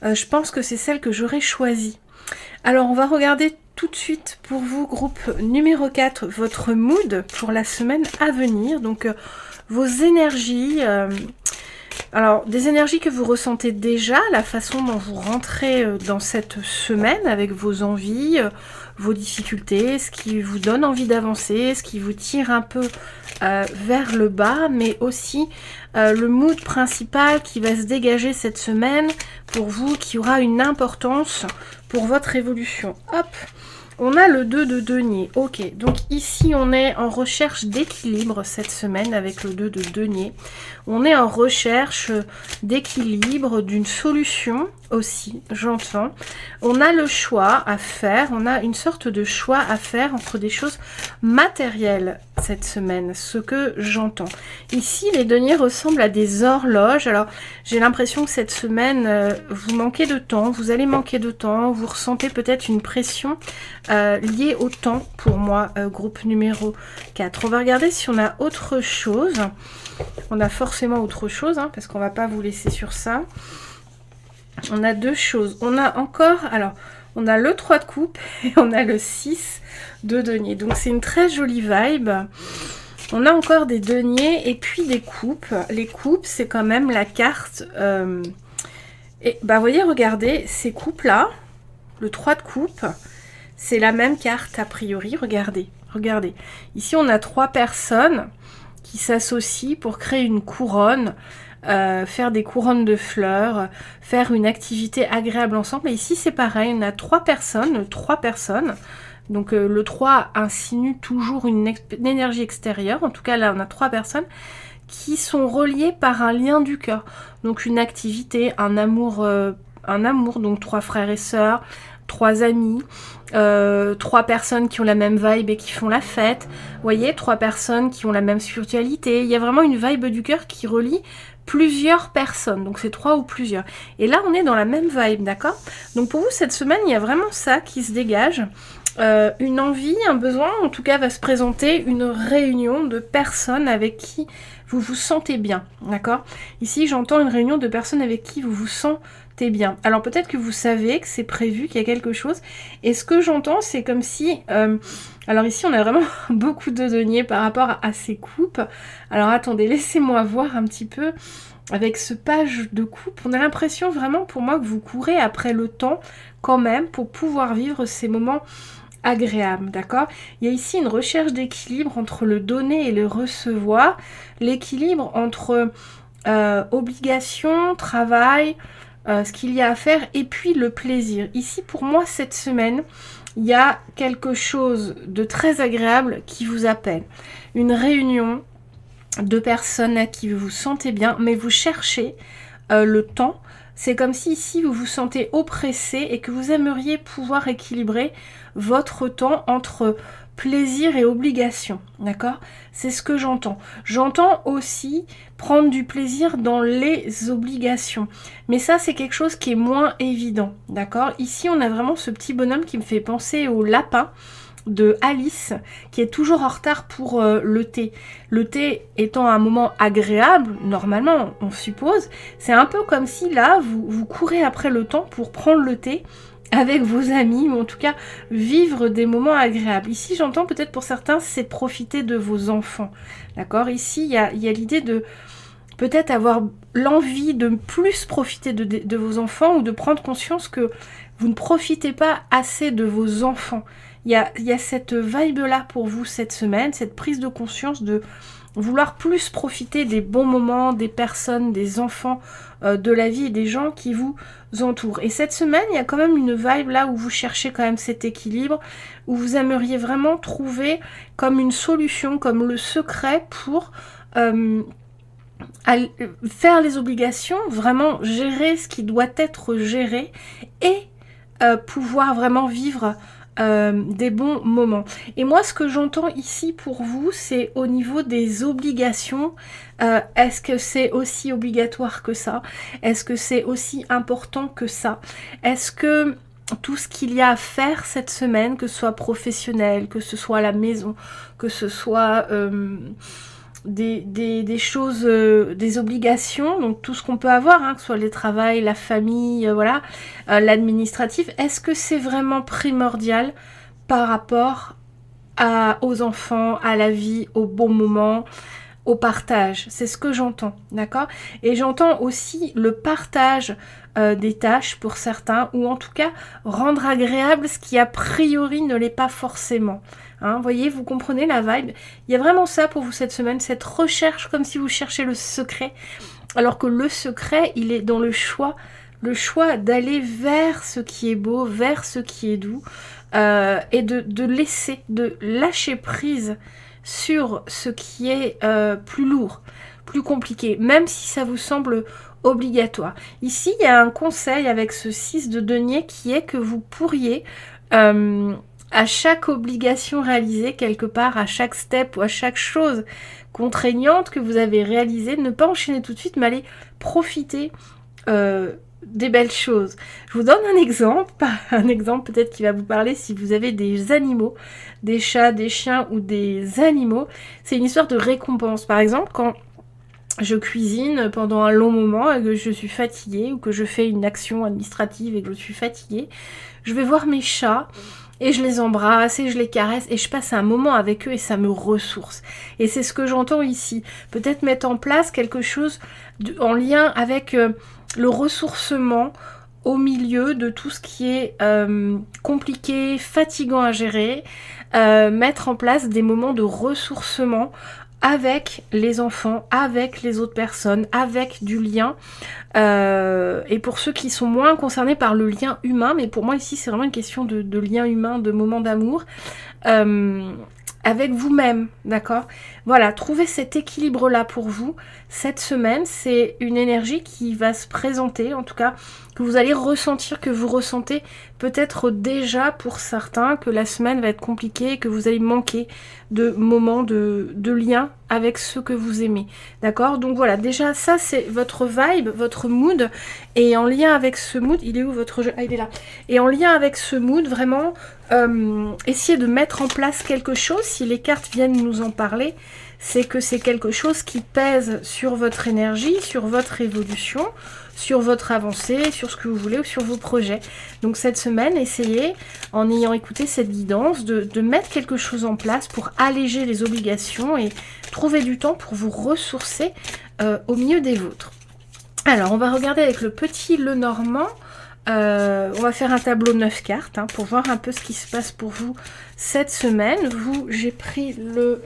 Je pense que c'est celle que j'aurais choisie. Alors, on va regarder tout de suite pour vous, groupe numéro 4, votre mood pour la semaine à venir. Donc, vos énergies... Alors, des énergies que vous ressentez déjà, la façon dont vous rentrez dans cette semaine avec vos envies, vos difficultés, ce qui vous donne envie d'avancer, ce qui vous tire un peu vers le bas, mais aussi le mood principal qui va se dégager cette semaine pour vous, qui aura une importance pour votre évolution. Hop! On a le 2 de denier. Ok, donc ici on est en recherche d'équilibre cette semaine avec le 2 de denier. On est en recherche d'équilibre, d'une solution aussi, j'entends. On a le choix à faire, on a une sorte de choix à faire entre des choses matérielles cette semaine, ce que j'entends. Ici, les deniers ressemblent à des horloges. Alors, j'ai l'impression que cette semaine, vous manquez de temps, vous allez manquer de temps, vous ressentez peut-être une pression liée au temps pour moi, groupe numéro 4. On va regarder si on a autre chose. On a forcément autre chose, hein, parce qu'on va pas vous laisser sur ça. On a 2 choses. On a encore, alors, on a le 3 de coupe et on a le 6 de denier. Donc, c'est une très jolie vibe. On a encore des deniers et puis des coupes. Les coupes, c'est quand même la carte Et bah voyez, regardez, ces coupes-là, le 3 de coupe, c'est la même carte a priori, regardez, regardez. Ici, on a 3 personnes qui s'associent pour créer une couronne, faire des couronnes de fleurs, faire une activité agréable ensemble. Et ici, c'est pareil, on a 3 personnes, Donc le 3 insinue toujours une énergie extérieure. En tout cas, là, on a 3 personnes qui sont reliées par un lien du cœur. Donc une activité, un amour, donc 3 frères et sœurs, 3 amis, 3 personnes qui ont la même vibe et qui font la fête. Vous voyez, 3 personnes qui ont la même spiritualité. Il y a vraiment une vibe du cœur qui relie plusieurs personnes. Donc c'est 3 ou plusieurs. Et là, on est dans la même vibe, d'accord? Donc pour vous, cette semaine, il y a vraiment ça qui se dégage. Une envie, un besoin, en tout cas va se présenter une réunion de personnes avec qui vous vous sentez bien, d'accord? Ici j'entends une réunion de personnes avec qui vous vous sentez bien. Alors peut-être que vous savez que c'est prévu, qu'il y a quelque chose, et ce que j'entends c'est comme si... alors ici on a vraiment beaucoup de deniers par rapport à ces coupes. Alors attendez, laissez-moi voir un petit peu... Avec ce page de coupe, on a l'impression vraiment pour moi que vous courez après le temps quand même pour pouvoir vivre ces moments agréable, d'accord? Il y a ici une recherche d'équilibre entre le donner et le recevoir, l'équilibre entre obligation, travail, ce qu'il y a à faire, et puis le plaisir. Ici, pour moi, cette semaine, il y a quelque chose de très agréable qui vous appelle. Une réunion de personnes à qui vous vous sentez bien, mais vous cherchez le temps. C'est comme si ici vous vous sentez oppressé et que vous aimeriez pouvoir équilibrer votre temps entre plaisir et obligation, d'accord? C'est ce que j'entends. J'entends aussi prendre du plaisir dans les obligations. Mais ça, c'est quelque chose qui est moins évident, d'accord? Ici, on a vraiment ce petit bonhomme qui me fait penser au lapin de Alice, qui est toujours en retard pour le thé. Le thé étant un moment agréable, normalement, on suppose, c'est un peu comme si là, vous courez après le temps pour prendre le thé avec vos amis, ou en tout cas, vivre des moments agréables. Ici, j'entends peut-être pour certains, c'est profiter de vos enfants, d'accord? Ici, il y a l'idée de peut-être avoir l'envie de plus profiter de vos enfants, ou de prendre conscience que vous ne profitez pas assez de vos enfants. Il y a cette vibe-là pour vous cette semaine, cette prise de conscience de vouloir plus profiter des bons moments, des personnes, des enfants, de la vie et des gens qui vous entourent. Et cette semaine, il y a quand même une vibe là où vous cherchez quand même cet équilibre, où vous aimeriez vraiment trouver comme une solution, comme le secret pour faire les obligations, vraiment gérer ce qui doit être géré et pouvoir vraiment vivre des bons moments. Et moi, ce que j'entends ici pour vous, c'est au niveau des obligations. Est-ce que c'est aussi obligatoire que ça? Est-ce que c'est aussi important que ça? Est-ce que tout ce qu'il y a à faire cette semaine, que ce soit professionnel, que ce soit à la maison, que ce soit des choses, des obligations, donc tout ce qu'on peut avoir, hein, que ce soit le travail, la famille, voilà, l'administratif, est-ce que c'est vraiment primordial par rapport aux enfants, à la vie, au bon moment, au partage? C'est ce que j'entends, d'accord? Et j'entends aussi le partage des tâches pour certains, ou en tout cas rendre agréable ce qui a priori ne l'est pas forcément. Hein, voyez, vous comprenez la vibe? Il y a vraiment ça pour vous cette semaine, cette recherche comme si vous cherchiez le secret, alors que le secret, il est dans le choix d'aller vers ce qui est beau, vers ce qui est doux, et de lâcher prise sur ce qui est plus lourd, plus compliqué, même si ça vous semble obligatoire. Ici, il y a un conseil avec ce 6 de denier qui est que vous pourriez... à chaque obligation réalisée quelque part, à chaque step ou à chaque chose contraignante que vous avez réalisée, ne pas enchaîner tout de suite, mais aller profiter des belles choses. Je vous donne un exemple peut-être qui va vous parler si vous avez des animaux, des chats, des chiens ou des animaux. C'est une histoire de récompense. Par exemple, quand je cuisine pendant un long moment et que je suis fatiguée, ou que je fais une action administrative et que je suis fatiguée, je vais voir mes chats et je les embrasse et je les caresse et je passe un moment avec eux et ça me ressource. Et c'est ce que j'entends ici. Peut-être mettre en place quelque chose en lien avec le ressourcement au milieu de tout ce qui est compliqué, fatigant à gérer, mettre en place des moments de ressourcement avec les enfants, avec les autres personnes, avec du lien. Et pour ceux qui sont moins concernés par le lien humain, mais pour moi ici c'est vraiment une question de lien humain, de moments d'amour, avec vous-même, d'accord? Voilà, trouvez cet équilibre-là pour vous. Cette semaine, c'est une énergie qui va se présenter, en tout cas, que vous allez ressentir, que vous ressentez peut-être déjà pour certains, que la semaine va être compliquée, que vous allez manquer de moments de lien avec ceux que vous aimez, d'accord? Donc voilà, déjà ça c'est votre vibe, votre mood, et en lien avec ce mood, il est où votre jeu? Ah, il est là. Et en lien avec ce mood, vraiment, essayez de mettre en place quelque chose. Si les cartes viennent nous en parler, c'est que c'est quelque chose qui pèse sur votre énergie, sur votre évolution, sur votre avancée, sur ce que vous voulez ou sur vos projets. Donc cette semaine, essayez, en ayant écouté cette guidance, de mettre quelque chose en place pour alléger les obligations et trouver du temps pour vous ressourcer au milieu des vôtres. Alors, on va regarder avec le petit Lenormand. On va faire un tableau de 9 cartes pour voir un peu ce qui se passe pour vous cette semaine. Vous, j'ai pris le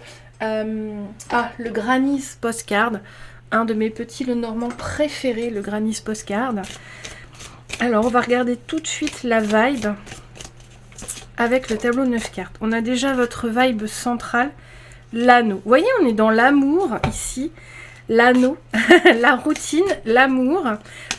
Granny's Postcard, un de mes petits Lenormand préférés, le Granny's Postcard. Alors, on va regarder tout de suite la vibe avec le tableau de 9 cartes. On a déjà votre vibe centrale, l'anneau. Vous voyez, on est dans l'amour ici. L'anneau, la routine, l'amour,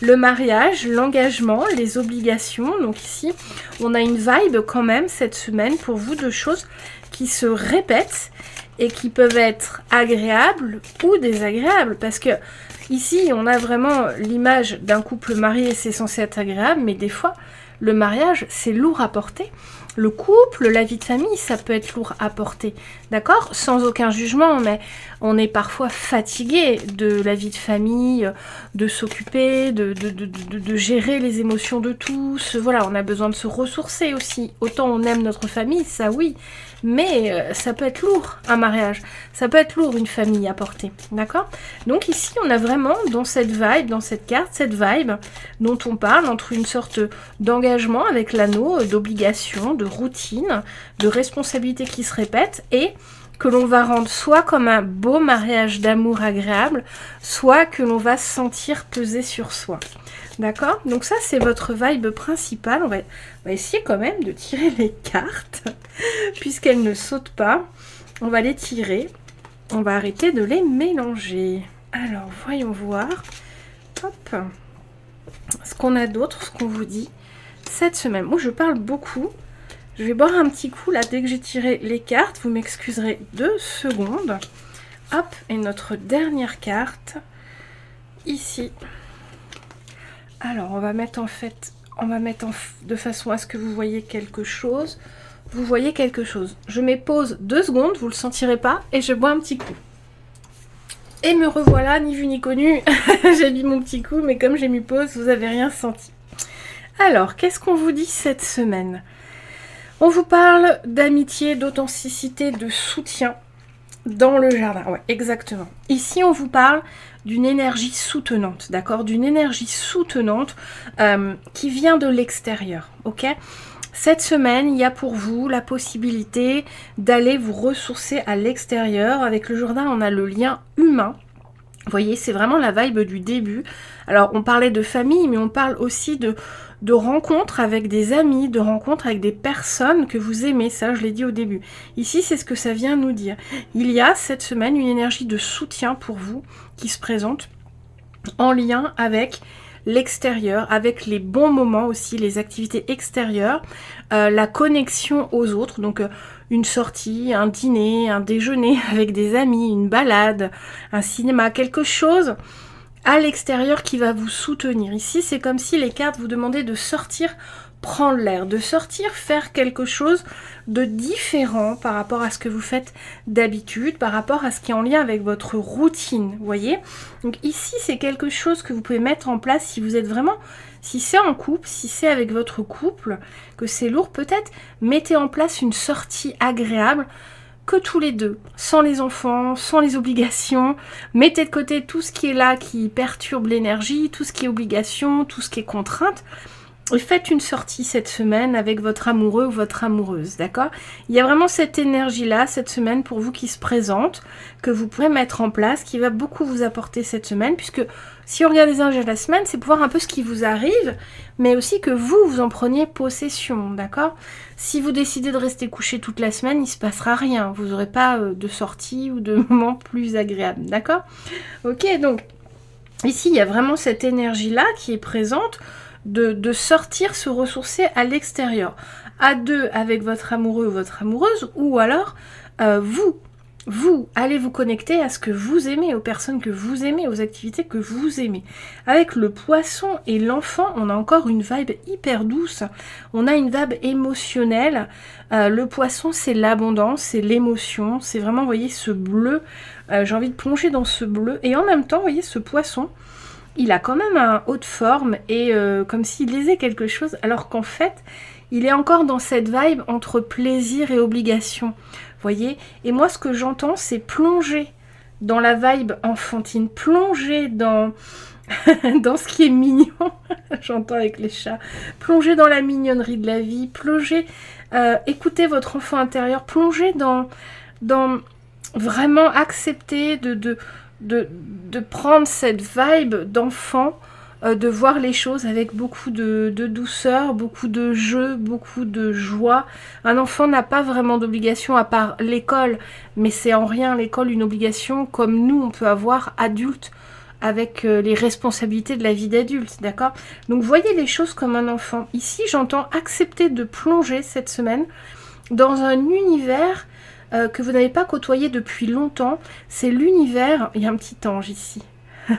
le mariage, l'engagement, les obligations. Donc ici, on a une vibe quand même cette semaine pour vous de choses qui se répètent et qui peuvent être agréables ou désagréables. Parce que ici, on a vraiment l'image d'un couple marié, c'est censé être agréable, mais des fois, le mariage, c'est lourd à porter. Le couple, la vie de famille, ça peut être lourd à porter, d'accord? Sans aucun jugement, mais on est parfois fatigué de la vie de famille, de s'occuper, de gérer les émotions de tous. Voilà, on a besoin de se ressourcer aussi. Autant on aime notre famille, ça oui, mais ça peut être lourd un mariage. Ça peut être lourd une famille à porter, d'accord? Donc ici, on a vraiment dans cette vibe, dans cette carte, cette vibe dont on parle entre une sorte d'engagement avec l'anneau, d'obligation, de routine, de responsabilité qui se répète et que l'on va rendre soit comme un beau mariage d'amour agréable, soit que l'on va sentir peser sur soi. D'accord? Donc ça, c'est votre vibe principale. On va essayer quand même de tirer les cartes, puisqu'elles ne sautent pas. On va les tirer. On va arrêter de les mélanger. Alors, voyons voir. Hop. Ce qu'on a d'autre, ce qu'on vous dit cette semaine. Moi, je parle beaucoup. Je vais boire un petit coup là dès que j'ai tiré les cartes. Vous m'excuserez 2 secondes. Hop, et notre dernière carte ici. Alors, on va mettre de façon à ce que vous voyez quelque chose. Vous voyez quelque chose. Je mets pause 2 secondes, vous le sentirez pas, et je bois un petit coup. Et me revoilà, ni vu ni connu. J'ai mis mon petit coup, mais comme j'ai mis pause, vous n'avez rien senti. Alors, qu'est-ce qu'on vous dit cette semaine ? On vous parle d'amitié, d'authenticité, de soutien dans le jardin. Ouais, exactement. Ici, on vous parle d'une énergie soutenante, d'accord ? D'une énergie soutenante qui vient de l'extérieur, ok ? Cette semaine, il y a pour vous la possibilité d'aller vous ressourcer à l'extérieur. Avec le jardin, on a le lien humain. Vous voyez, c'est vraiment la vibe du début. Alors, on parlait de famille, mais on parle aussi de rencontres avec des amis, de rencontres avec des personnes que vous aimez. Ça, je l'ai dit au début. Ici, c'est ce que ça vient nous dire. Il y a cette semaine une énergie de soutien pour vous qui se présente en lien avec l'extérieur, avec les bons moments aussi, les activités extérieures, la connexion aux autres, donc une sortie, un dîner, un déjeuner avec des amis, une balade, un cinéma, quelque chose à l'extérieur qui va vous soutenir. Ici, c'est comme si les cartes vous demandaient de sortir, prendre l'air, de sortir, faire quelque chose de différent par rapport à ce que vous faites d'habitude, par rapport à ce qui est en lien avec votre routine, vous voyez. Donc ici, c'est quelque chose que vous pouvez mettre en place si vous êtes vraiment, si c'est en couple, si c'est avec votre couple, que c'est lourd, peut-être mettez en place une sortie agréable, que tous les deux, sans les enfants, sans les obligations. Mettez de côté tout ce qui est là, qui perturbe l'énergie, tout ce qui est obligation, tout ce qui est contrainte. Et faites une sortie cette semaine avec votre amoureux ou votre amoureuse, d'accord? Il y a vraiment cette énergie-là, cette semaine, pour vous qui se présente, que vous pourrez mettre en place, qui va beaucoup vous apporter cette semaine, puisque si on regarde les anges de la semaine, c'est pour voir un peu ce qui vous arrive, mais aussi que vous en preniez possession, d'accord? Si vous décidez de rester couché toute la semaine, il ne se passera rien, vous n'aurez pas de sortie ou de moment plus agréable, d'accord? Ok, donc, ici, il y a vraiment cette énergie-là qui est présente, de sortir, se ressourcer à l'extérieur, à deux avec votre amoureux ou votre amoureuse, ou alors vous allez vous connecter à ce que vous aimez, aux personnes que vous aimez, aux activités que vous aimez. Avec le poisson et l'enfant, on a encore une vibe hyper douce, on a une vibe émotionnelle. Le poisson, c'est l'abondance, c'est l'émotion, c'est vraiment, vous voyez, ce bleu, j'ai envie de plonger dans ce bleu, et en même temps, vous voyez, ce poisson, il a quand même un haut de forme et comme s'il lisait quelque chose, alors qu'en fait, il est encore dans cette vibe entre plaisir et obligation. Voyez? Et moi, ce que j'entends, c'est plonger dans la vibe enfantine, plonger dans, dans ce qui est mignon, j'entends avec les chats, plonger dans la mignonnerie de la vie, plonger, écoutez votre enfant intérieur, plonger dans vraiment accepter de prendre cette vibe d'enfant, de voir les choses avec beaucoup de douceur, beaucoup de jeu, beaucoup de joie. Un enfant n'a pas vraiment d'obligation à part l'école, mais c'est en rien l'école une obligation comme nous on peut avoir adulte avec les responsabilités de la vie d'adulte, d'accord? Donc voyez les choses comme un enfant. Ici j'entends accepter de plonger cette semaine dans un univers que vous n'avez pas côtoyé depuis longtemps. C'est l'univers, il y a un petit ange ici,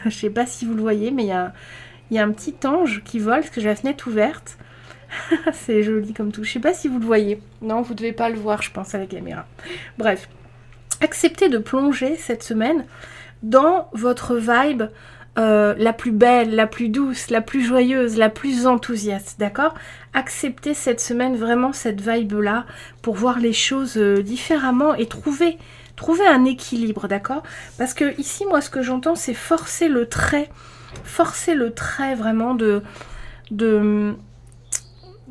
je sais pas si vous le voyez, mais il y a un petit ange qui vole, parce que j'ai la fenêtre ouverte, c'est joli comme tout, je sais pas si vous le voyez, non vous devez pas le voir je pense à la caméra, bref, acceptez de plonger cette semaine dans votre vibe la plus belle, la plus douce, la plus joyeuse, la plus enthousiaste, d'accord? Acceptez cette semaine vraiment cette vibe-là pour voir les choses différemment et trouver un équilibre, d'accord? Parce que ici, moi, ce que j'entends, c'est forcer le trait vraiment de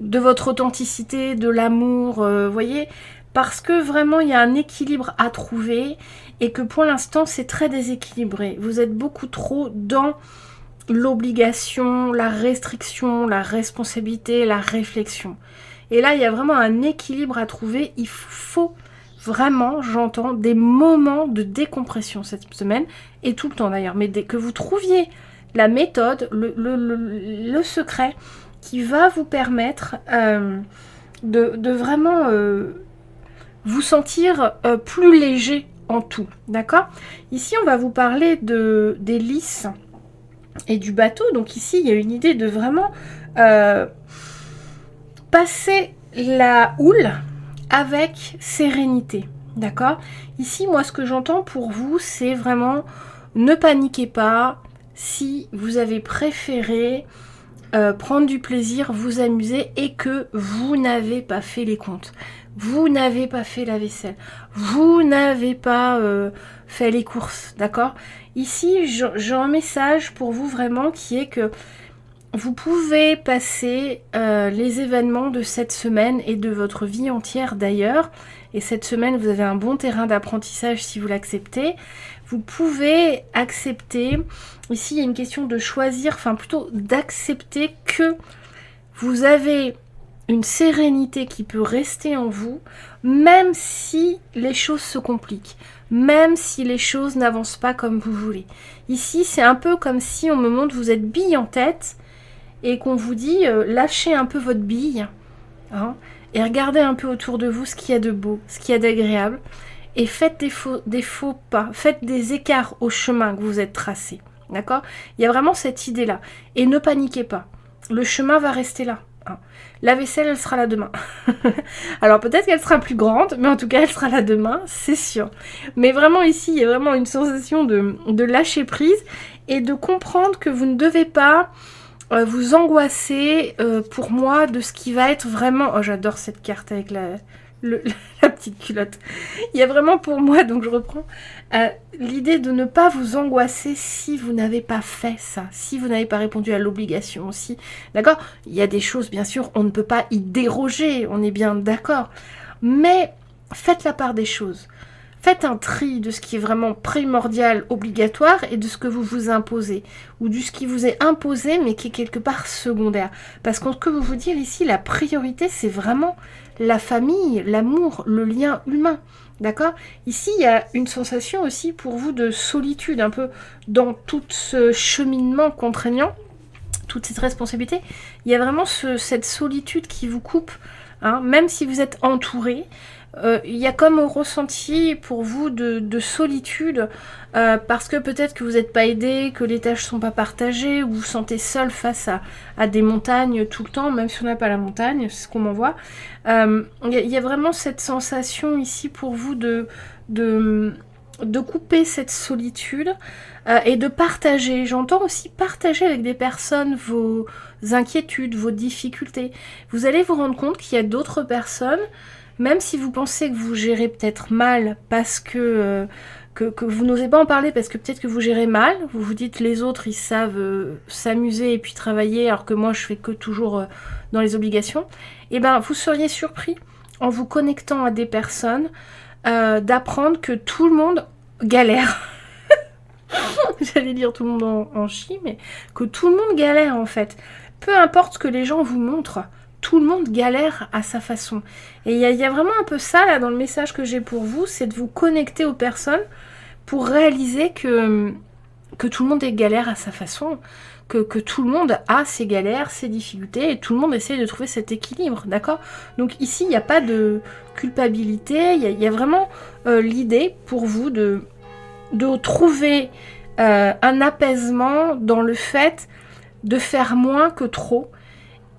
votre authenticité, de l'amour, voyez? Parce que vraiment, il y a un équilibre à trouver et que pour l'instant, c'est très déséquilibré. Vous êtes beaucoup trop dans l'obligation, la restriction, la responsabilité, la réflexion. Et là, il y a vraiment un équilibre à trouver. Il faut vraiment, j'entends, des moments de décompression cette semaine, et tout le temps d'ailleurs, mais dès que vous trouviez la méthode, le secret qui va vous permettre de vraiment vous sentir plus léger en tout, d'accord? Ici, on va vous parler des lys et du bateau. Donc ici, il y a une idée de vraiment passer la houle avec sérénité, d'accord? Ici, moi, ce que j'entends pour vous, c'est vraiment ne paniquez pas si vous avez préféré prendre du plaisir, vous amuser et que vous n'avez pas fait les comptes. Vous n'avez pas fait la vaisselle, vous n'avez pas fait les courses, d'accord? Ici, j'ai un message pour vous vraiment qui est que vous pouvez passer les événements de cette semaine et de votre vie entière d'ailleurs. Et cette semaine, vous avez un bon terrain d'apprentissage si vous l'acceptez. Vous pouvez accepter, ici il y a une question de choisir, enfin plutôt d'accepter que vous avez une sérénité qui peut rester en vous, même si les choses se compliquent, même si les choses n'avancent pas comme vous voulez. Ici, c'est un peu comme si on me montre vous êtes bille en tête et qu'on vous dit lâchez un peu votre bille hein, et regardez un peu autour de vous ce qu'il y a de beau, ce qu'il y a d'agréable et faites des faux pas, faites des écarts au chemin que vous êtes tracé. D'accord? Il y a vraiment cette idée-là. Et ne paniquez pas. Le chemin va rester là. La vaisselle, elle sera là demain. Alors peut-être qu'elle sera plus grande, mais en tout cas, elle sera là demain, c'est sûr. Mais vraiment ici, il y a vraiment une sensation de lâcher prise et de comprendre que vous ne devez pas vous angoisser pour moi de ce qui va être vraiment... Oh, j'adore cette carte avec le, la petite culotte. Il y a vraiment pour moi, donc je reprends, l'idée de ne pas vous angoisser si vous n'avez pas fait ça, si vous n'avez pas répondu à l'obligation aussi. D'accord? Il y a des choses, bien sûr, on ne peut pas y déroger, on est bien d'accord. Mais faites la part des choses. Faites un tri de ce qui est vraiment primordial, obligatoire, et de ce que vous vous imposez. Ou de ce qui vous est imposé, mais qui est quelque part secondaire. Parce que ce que vous dire ici, la priorité, c'est vraiment la famille, l'amour, le lien humain. D'accord? Ici, il y a une sensation aussi pour vous de solitude, un peu dans tout ce cheminement contraignant, toute cette responsabilité. Il y a vraiment cette solitude qui vous coupe, hein, même si vous êtes entouré. Il y a comme un ressenti pour vous de solitude, parce que peut-être que vous n'êtes pas aidé, que les tâches ne sont pas partagées, ou vous vous sentez seul face à des montagnes tout le temps, même si on n'a pas la montagne, c'est ce qu'on m'envoie. Il y a vraiment cette sensation ici pour vous de couper cette solitude et de partager. J'entends aussi partager avec des personnes vos inquiétudes, vos difficultés. Vous allez vous rendre compte qu'il y a d'autres personnes, même si vous pensez que vous gérez peut-être mal parce que vous n'osez pas en parler parce que peut-être que vous gérez mal, vous vous dites les autres ils savent s'amuser et puis travailler alors que moi je fais que toujours dans les obligations, et ben vous seriez surpris en vous connectant à des personnes d'apprendre que tout le monde galère. J'allais dire tout le monde en chie, mais que tout le monde galère en fait. Peu importe ce que les gens vous montrent, tout le monde galère à sa façon. Et il y a vraiment un peu ça là dans le message que j'ai pour vous, c'est de vous connecter aux personnes pour réaliser que tout le monde est galère à sa façon, que tout le monde a ses galères, ses difficultés, et tout le monde essaie de trouver cet équilibre, d'accord? Donc ici, il n'y a pas de culpabilité, il y a vraiment l'idée pour vous de trouver un apaisement dans le fait de faire moins que trop,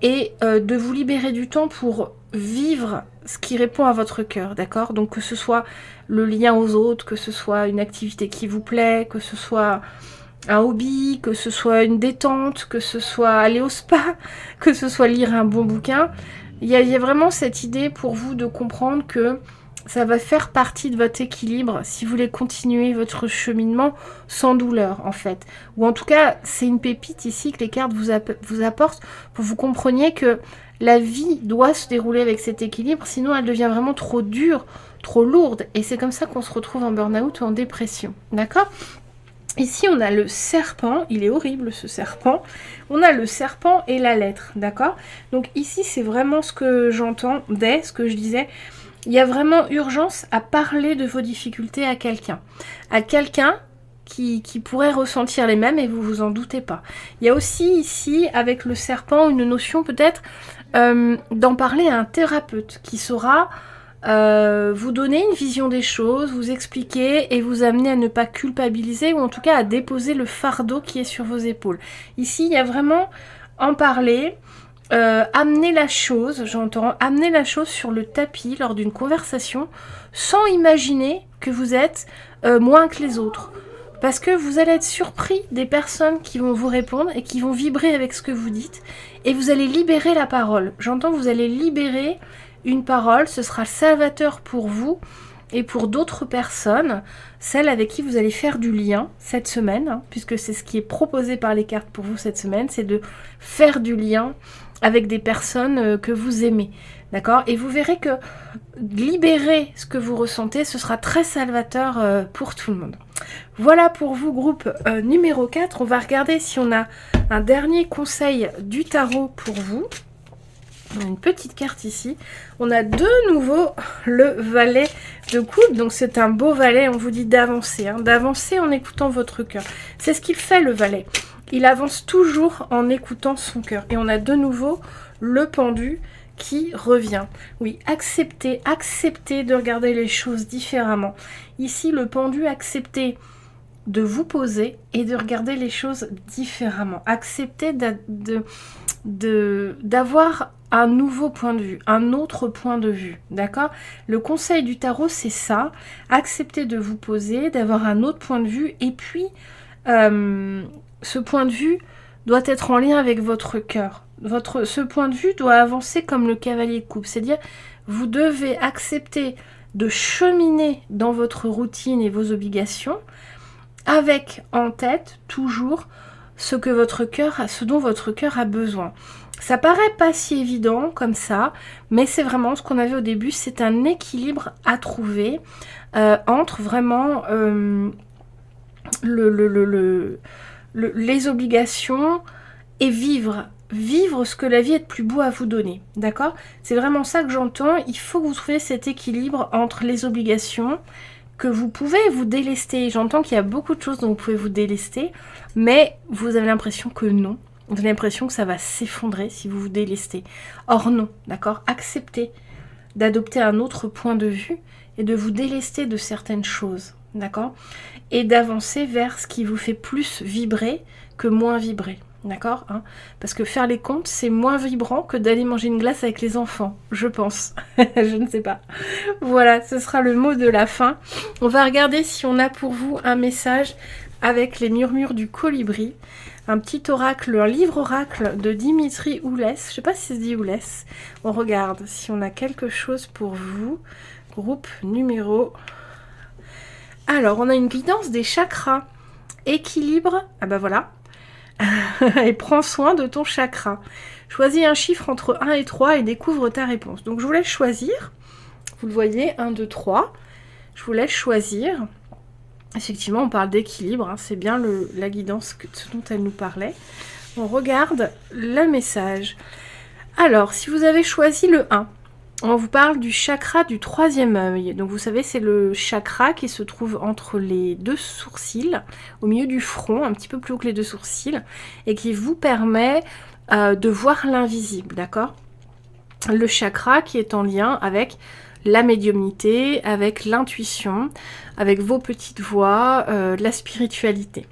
et de vous libérer du temps pour vivre ce qui répond à votre cœur, d'accord? Donc que ce soit le lien aux autres, que ce soit une activité qui vous plaît, que ce soit un hobby, que ce soit une détente, que ce soit aller au spa, que ce soit lire un bon bouquin. Il y a vraiment cette idée pour vous de comprendre que ça va faire partie de votre équilibre si vous voulez continuer votre cheminement sans douleur, en fait. Ou en tout cas, c'est une pépite ici que les cartes vous apportent pour que vous compreniez que la vie doit se dérouler avec cet équilibre, sinon elle devient vraiment trop dure, trop lourde. Et c'est comme ça qu'on se retrouve en burn-out ou en dépression. D'accord ? Ici, on a le serpent. Il est horrible, ce serpent. On a le serpent et la lettre. D'accord ? Donc ici, c'est vraiment ce que j'entends dès ce que je disais. Il y a vraiment urgence à parler de vos difficultés à quelqu'un. À quelqu'un qui pourrait ressentir les mêmes et vous vous en doutez pas. Il y a aussi ici, avec le serpent, une notion peut-être d'en parler à un thérapeute qui saura vous donner une vision des choses, vous expliquer et vous amener à ne pas culpabiliser ou en tout cas à déposer le fardeau qui est sur vos épaules. Ici, il y a vraiment en parler... amener la chose, j'entends, amener la chose sur le tapis lors d'une conversation sans imaginer que vous êtes moins que les autres. Parce que vous allez être surpris des personnes qui vont vous répondre et qui vont vibrer avec ce que vous dites. Et vous allez libérer la parole. J'entends, vous allez libérer une parole, ce sera salvateur pour vous et pour d'autres personnes, celles avec qui vous allez faire du lien cette semaine, hein, puisque c'est ce qui est proposé par les cartes pour vous cette semaine, c'est de faire du lien avec des personnes que vous aimez, d'accord? Et vous verrez que libérer ce que vous ressentez, ce sera très salvateur pour tout le monde. Voilà pour vous, groupe numéro 4. On va regarder si on a un dernier conseil du tarot pour vous. On a une petite carte ici. On a de nouveau le valet de coupe. Donc c'est un beau valet, on vous dit d'avancer, hein, d'avancer en écoutant votre cœur. C'est ce qu'il fait, le valet. Il avance toujours en écoutant son cœur. Et on a de nouveau le pendu qui revient. Oui, acceptez de regarder les choses différemment. Ici, le pendu, acceptez de vous poser et de regarder les choses différemment. Acceptez d'avoir un nouveau point de vue, un autre point de vue, d'accord? Le conseil du tarot, c'est ça. Acceptez de vous poser, d'avoir un autre point de vue et puis... ce point de vue doit être en lien avec votre cœur. Ce point de vue doit avancer comme le cavalier de coupe, c'est-à-dire vous devez accepter de cheminer dans votre routine et vos obligations avec en tête toujours ce dont votre cœur a besoin. Ça paraît pas si évident comme ça, mais c'est vraiment ce qu'on avait au début, c'est un équilibre à trouver entre vraiment les obligations et vivre ce que la vie est de plus beau à vous donner, d'accord? C'est vraiment ça que j'entends, il faut que vous trouviez cet équilibre entre les obligations que vous pouvez vous délester. J'entends qu'il y a beaucoup de choses dont vous pouvez vous délester, mais vous avez l'impression que non. Vous avez l'impression que ça va s'effondrer si vous vous délestez. Or non, d'accord? Acceptez d'adopter un autre point de vue et de vous délester de certaines choses, d'accord? Et d'avancer vers ce qui vous fait plus vibrer que moins vibrer. D'accord, hein? Parce que faire les comptes, c'est moins vibrant que d'aller manger une glace avec les enfants, je pense. Je ne sais pas. Voilà, ce sera le mot de la fin. On va regarder si on a pour vous un message avec les murmures du colibri. Un petit oracle, un livre oracle de Dimitri Oulès. Je ne sais pas si ça se dit Oulès. On regarde si on a quelque chose pour vous. Groupe numéro... Alors, on a une guidance des chakras. Équilibre. Ah bah voilà. Et prends soin de ton chakra. Choisis un chiffre entre 1 et 3 et découvre ta réponse. Donc je vous laisse choisir. Vous le voyez, 1, 2, 3. Je vous laisse choisir. Effectivement, on parle d'équilibre. Hein, c'est bien la guidance dont elle nous parlait. On regarde le message. Alors, si vous avez choisi le 1, on vous parle du chakra du 3e œil. Donc vous savez, c'est le chakra qui se trouve entre les 2 sourcils, au milieu du front, un petit peu plus haut que les 2 sourcils, et qui vous permet de voir l'invisible, d'accord? Le chakra qui est en lien avec la médiumnité, avec l'intuition, avec vos petites voix, la spiritualité.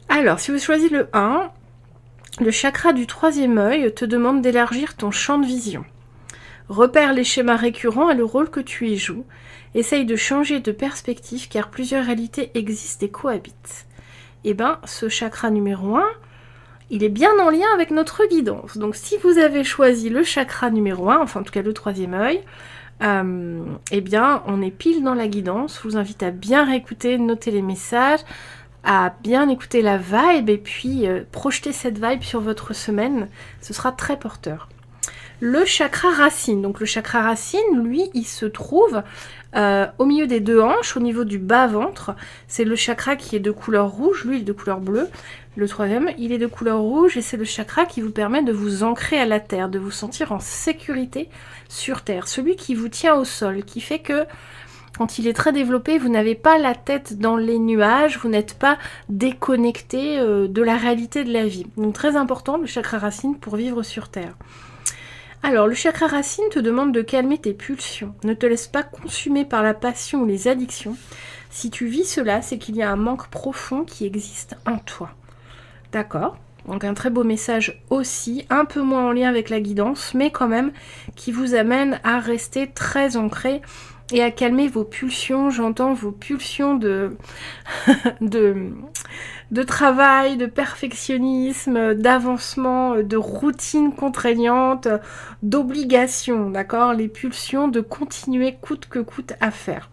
Alors, si vous choisissez le 1, le chakra du 3e œil te demande d'élargir ton champ de vision. Repère les schémas récurrents et le rôle que tu y joues. Essaye de changer de perspective car plusieurs réalités existent et cohabitent. Et bien, ce chakra numéro 1, il est bien en lien avec notre guidance. Donc si vous avez choisi le chakra numéro 1, enfin en tout cas le 3e œil, eh bien on est pile dans la guidance. Je vous invite à bien réécouter, noter les messages, à bien écouter la vibe et puis projeter cette vibe sur votre semaine. Ce sera très porteur. Le chakra racine. Donc le chakra racine, lui, il se trouve au milieu des 2 hanches, au niveau du bas-ventre. C'est le chakra qui est de couleur rouge, lui il est de couleur bleue. Le 3e, il est de couleur rouge et c'est le chakra qui vous permet de vous ancrer à la terre, de vous sentir en sécurité sur terre. Celui qui vous tient au sol, qui fait que quand il est très développé, vous n'avez pas la tête dans les nuages, vous n'êtes pas déconnecté de la réalité de la vie. Donc très important le chakra racine pour vivre sur terre. Alors, le chakra racine te demande de calmer tes pulsions. Ne te laisse pas consumer par la passion ou les addictions. Si tu vis cela, c'est qu'il y a un manque profond qui existe en toi. D'accord? Donc un très beau message aussi, un peu moins en lien avec la guidance, mais quand même qui vous amène à rester très ancré et à calmer vos pulsions. J'entends vos pulsions de travail, de perfectionnisme, d'avancement, de routine contraignante, d'obligation, d'accord? Les pulsions de continuer coûte que coûte à faire.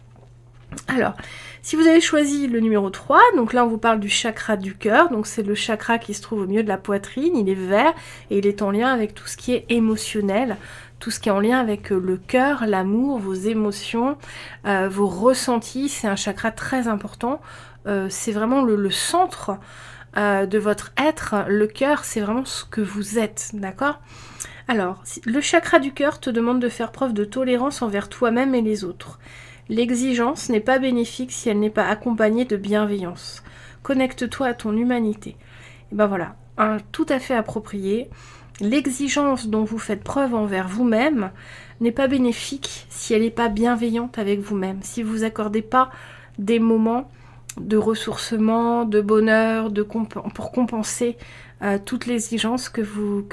Alors, si vous avez choisi le numéro 3, donc là on vous parle du chakra du cœur, donc c'est le chakra qui se trouve au milieu de la poitrine, il est vert et il est en lien avec tout ce qui est émotionnel, tout ce qui est en lien avec le cœur, l'amour, vos émotions, vos ressentis. C'est un chakra très important, c'est vraiment le centre de votre être. Le cœur, c'est vraiment ce que vous êtes, d'accord? Alors, le chakra du cœur te demande de faire preuve de tolérance envers toi-même et les autres. L'exigence n'est pas bénéfique si elle n'est pas accompagnée de bienveillance. Connecte-toi à ton humanité. Et ben voilà, tout à fait approprié. L'exigence dont vous faites preuve envers vous-même n'est pas bénéfique si elle n'est pas bienveillante avec vous-même. Si vous accordez pas des moments de ressourcement, de bonheur, pour compenser toutes les exigences que vous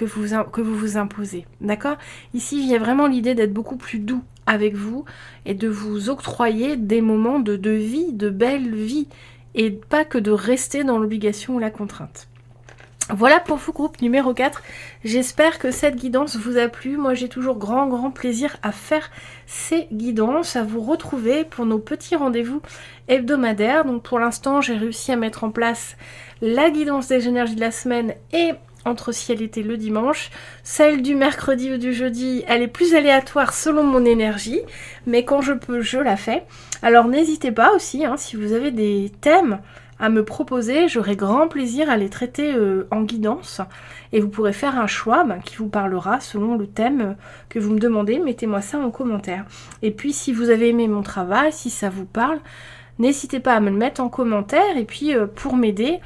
vous imposez. D'accord? Ici, il y a vraiment l'idée d'être beaucoup plus doux avec vous et de vous octroyer des moments de vie, de belle vie, et pas que de rester dans l'obligation ou la contrainte. Voilà pour vous, groupe numéro 4. J'espère que cette guidance vous a plu. Moi, j'ai toujours grand plaisir à faire ces guidances, à vous retrouver pour nos petits rendez-vous hebdomadaires. Donc pour l'instant, j'ai réussi à mettre en place la guidance des énergies de la semaine et entre ciel et été le dimanche. Celle du mercredi ou du jeudi, elle est plus aléatoire selon mon énergie, mais quand je peux, je la fais. Alors n'hésitez pas aussi, hein, si vous avez des thèmes à me proposer, j'aurai grand plaisir à les traiter en guidance et vous pourrez faire un choix qui vous parlera selon le thème que vous me demandez. Mettez-moi ça en commentaire. Et puis si vous avez aimé mon travail, si ça vous parle, n'hésitez pas à me le mettre en commentaire et puis pour m'aider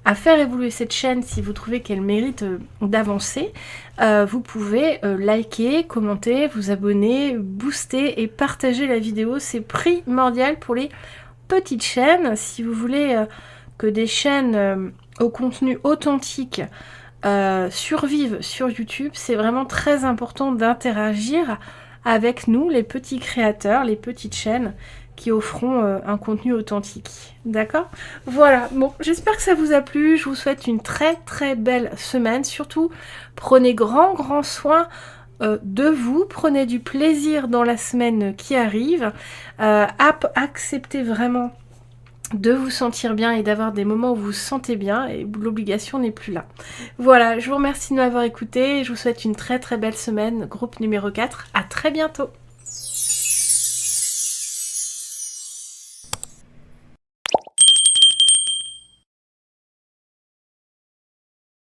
à faire évoluer cette chaîne, si vous trouvez qu'elle mérite d'avancer, vous pouvez liker, commenter, vous abonner, booster et partager la vidéo. C'est primordial pour les petites chaînes. Si vous voulez que des chaînes au contenu authentique survivent sur YouTube, c'est vraiment très important d'interagir avec nous, les petits créateurs, les petites chaînes qui offront un contenu authentique. D'accord? Voilà, bon, j'espère que ça vous a plu. Je vous souhaite une très belle semaine. Surtout, prenez grand soin de vous, prenez du plaisir dans la semaine qui arrive, acceptez vraiment de vous sentir bien et d'avoir des moments où vous vous sentez bien et l'obligation n'est plus là. Voilà, je vous remercie de m'avoir écouté, je vous souhaite une très belle semaine, groupe numéro 4, à très bientôt.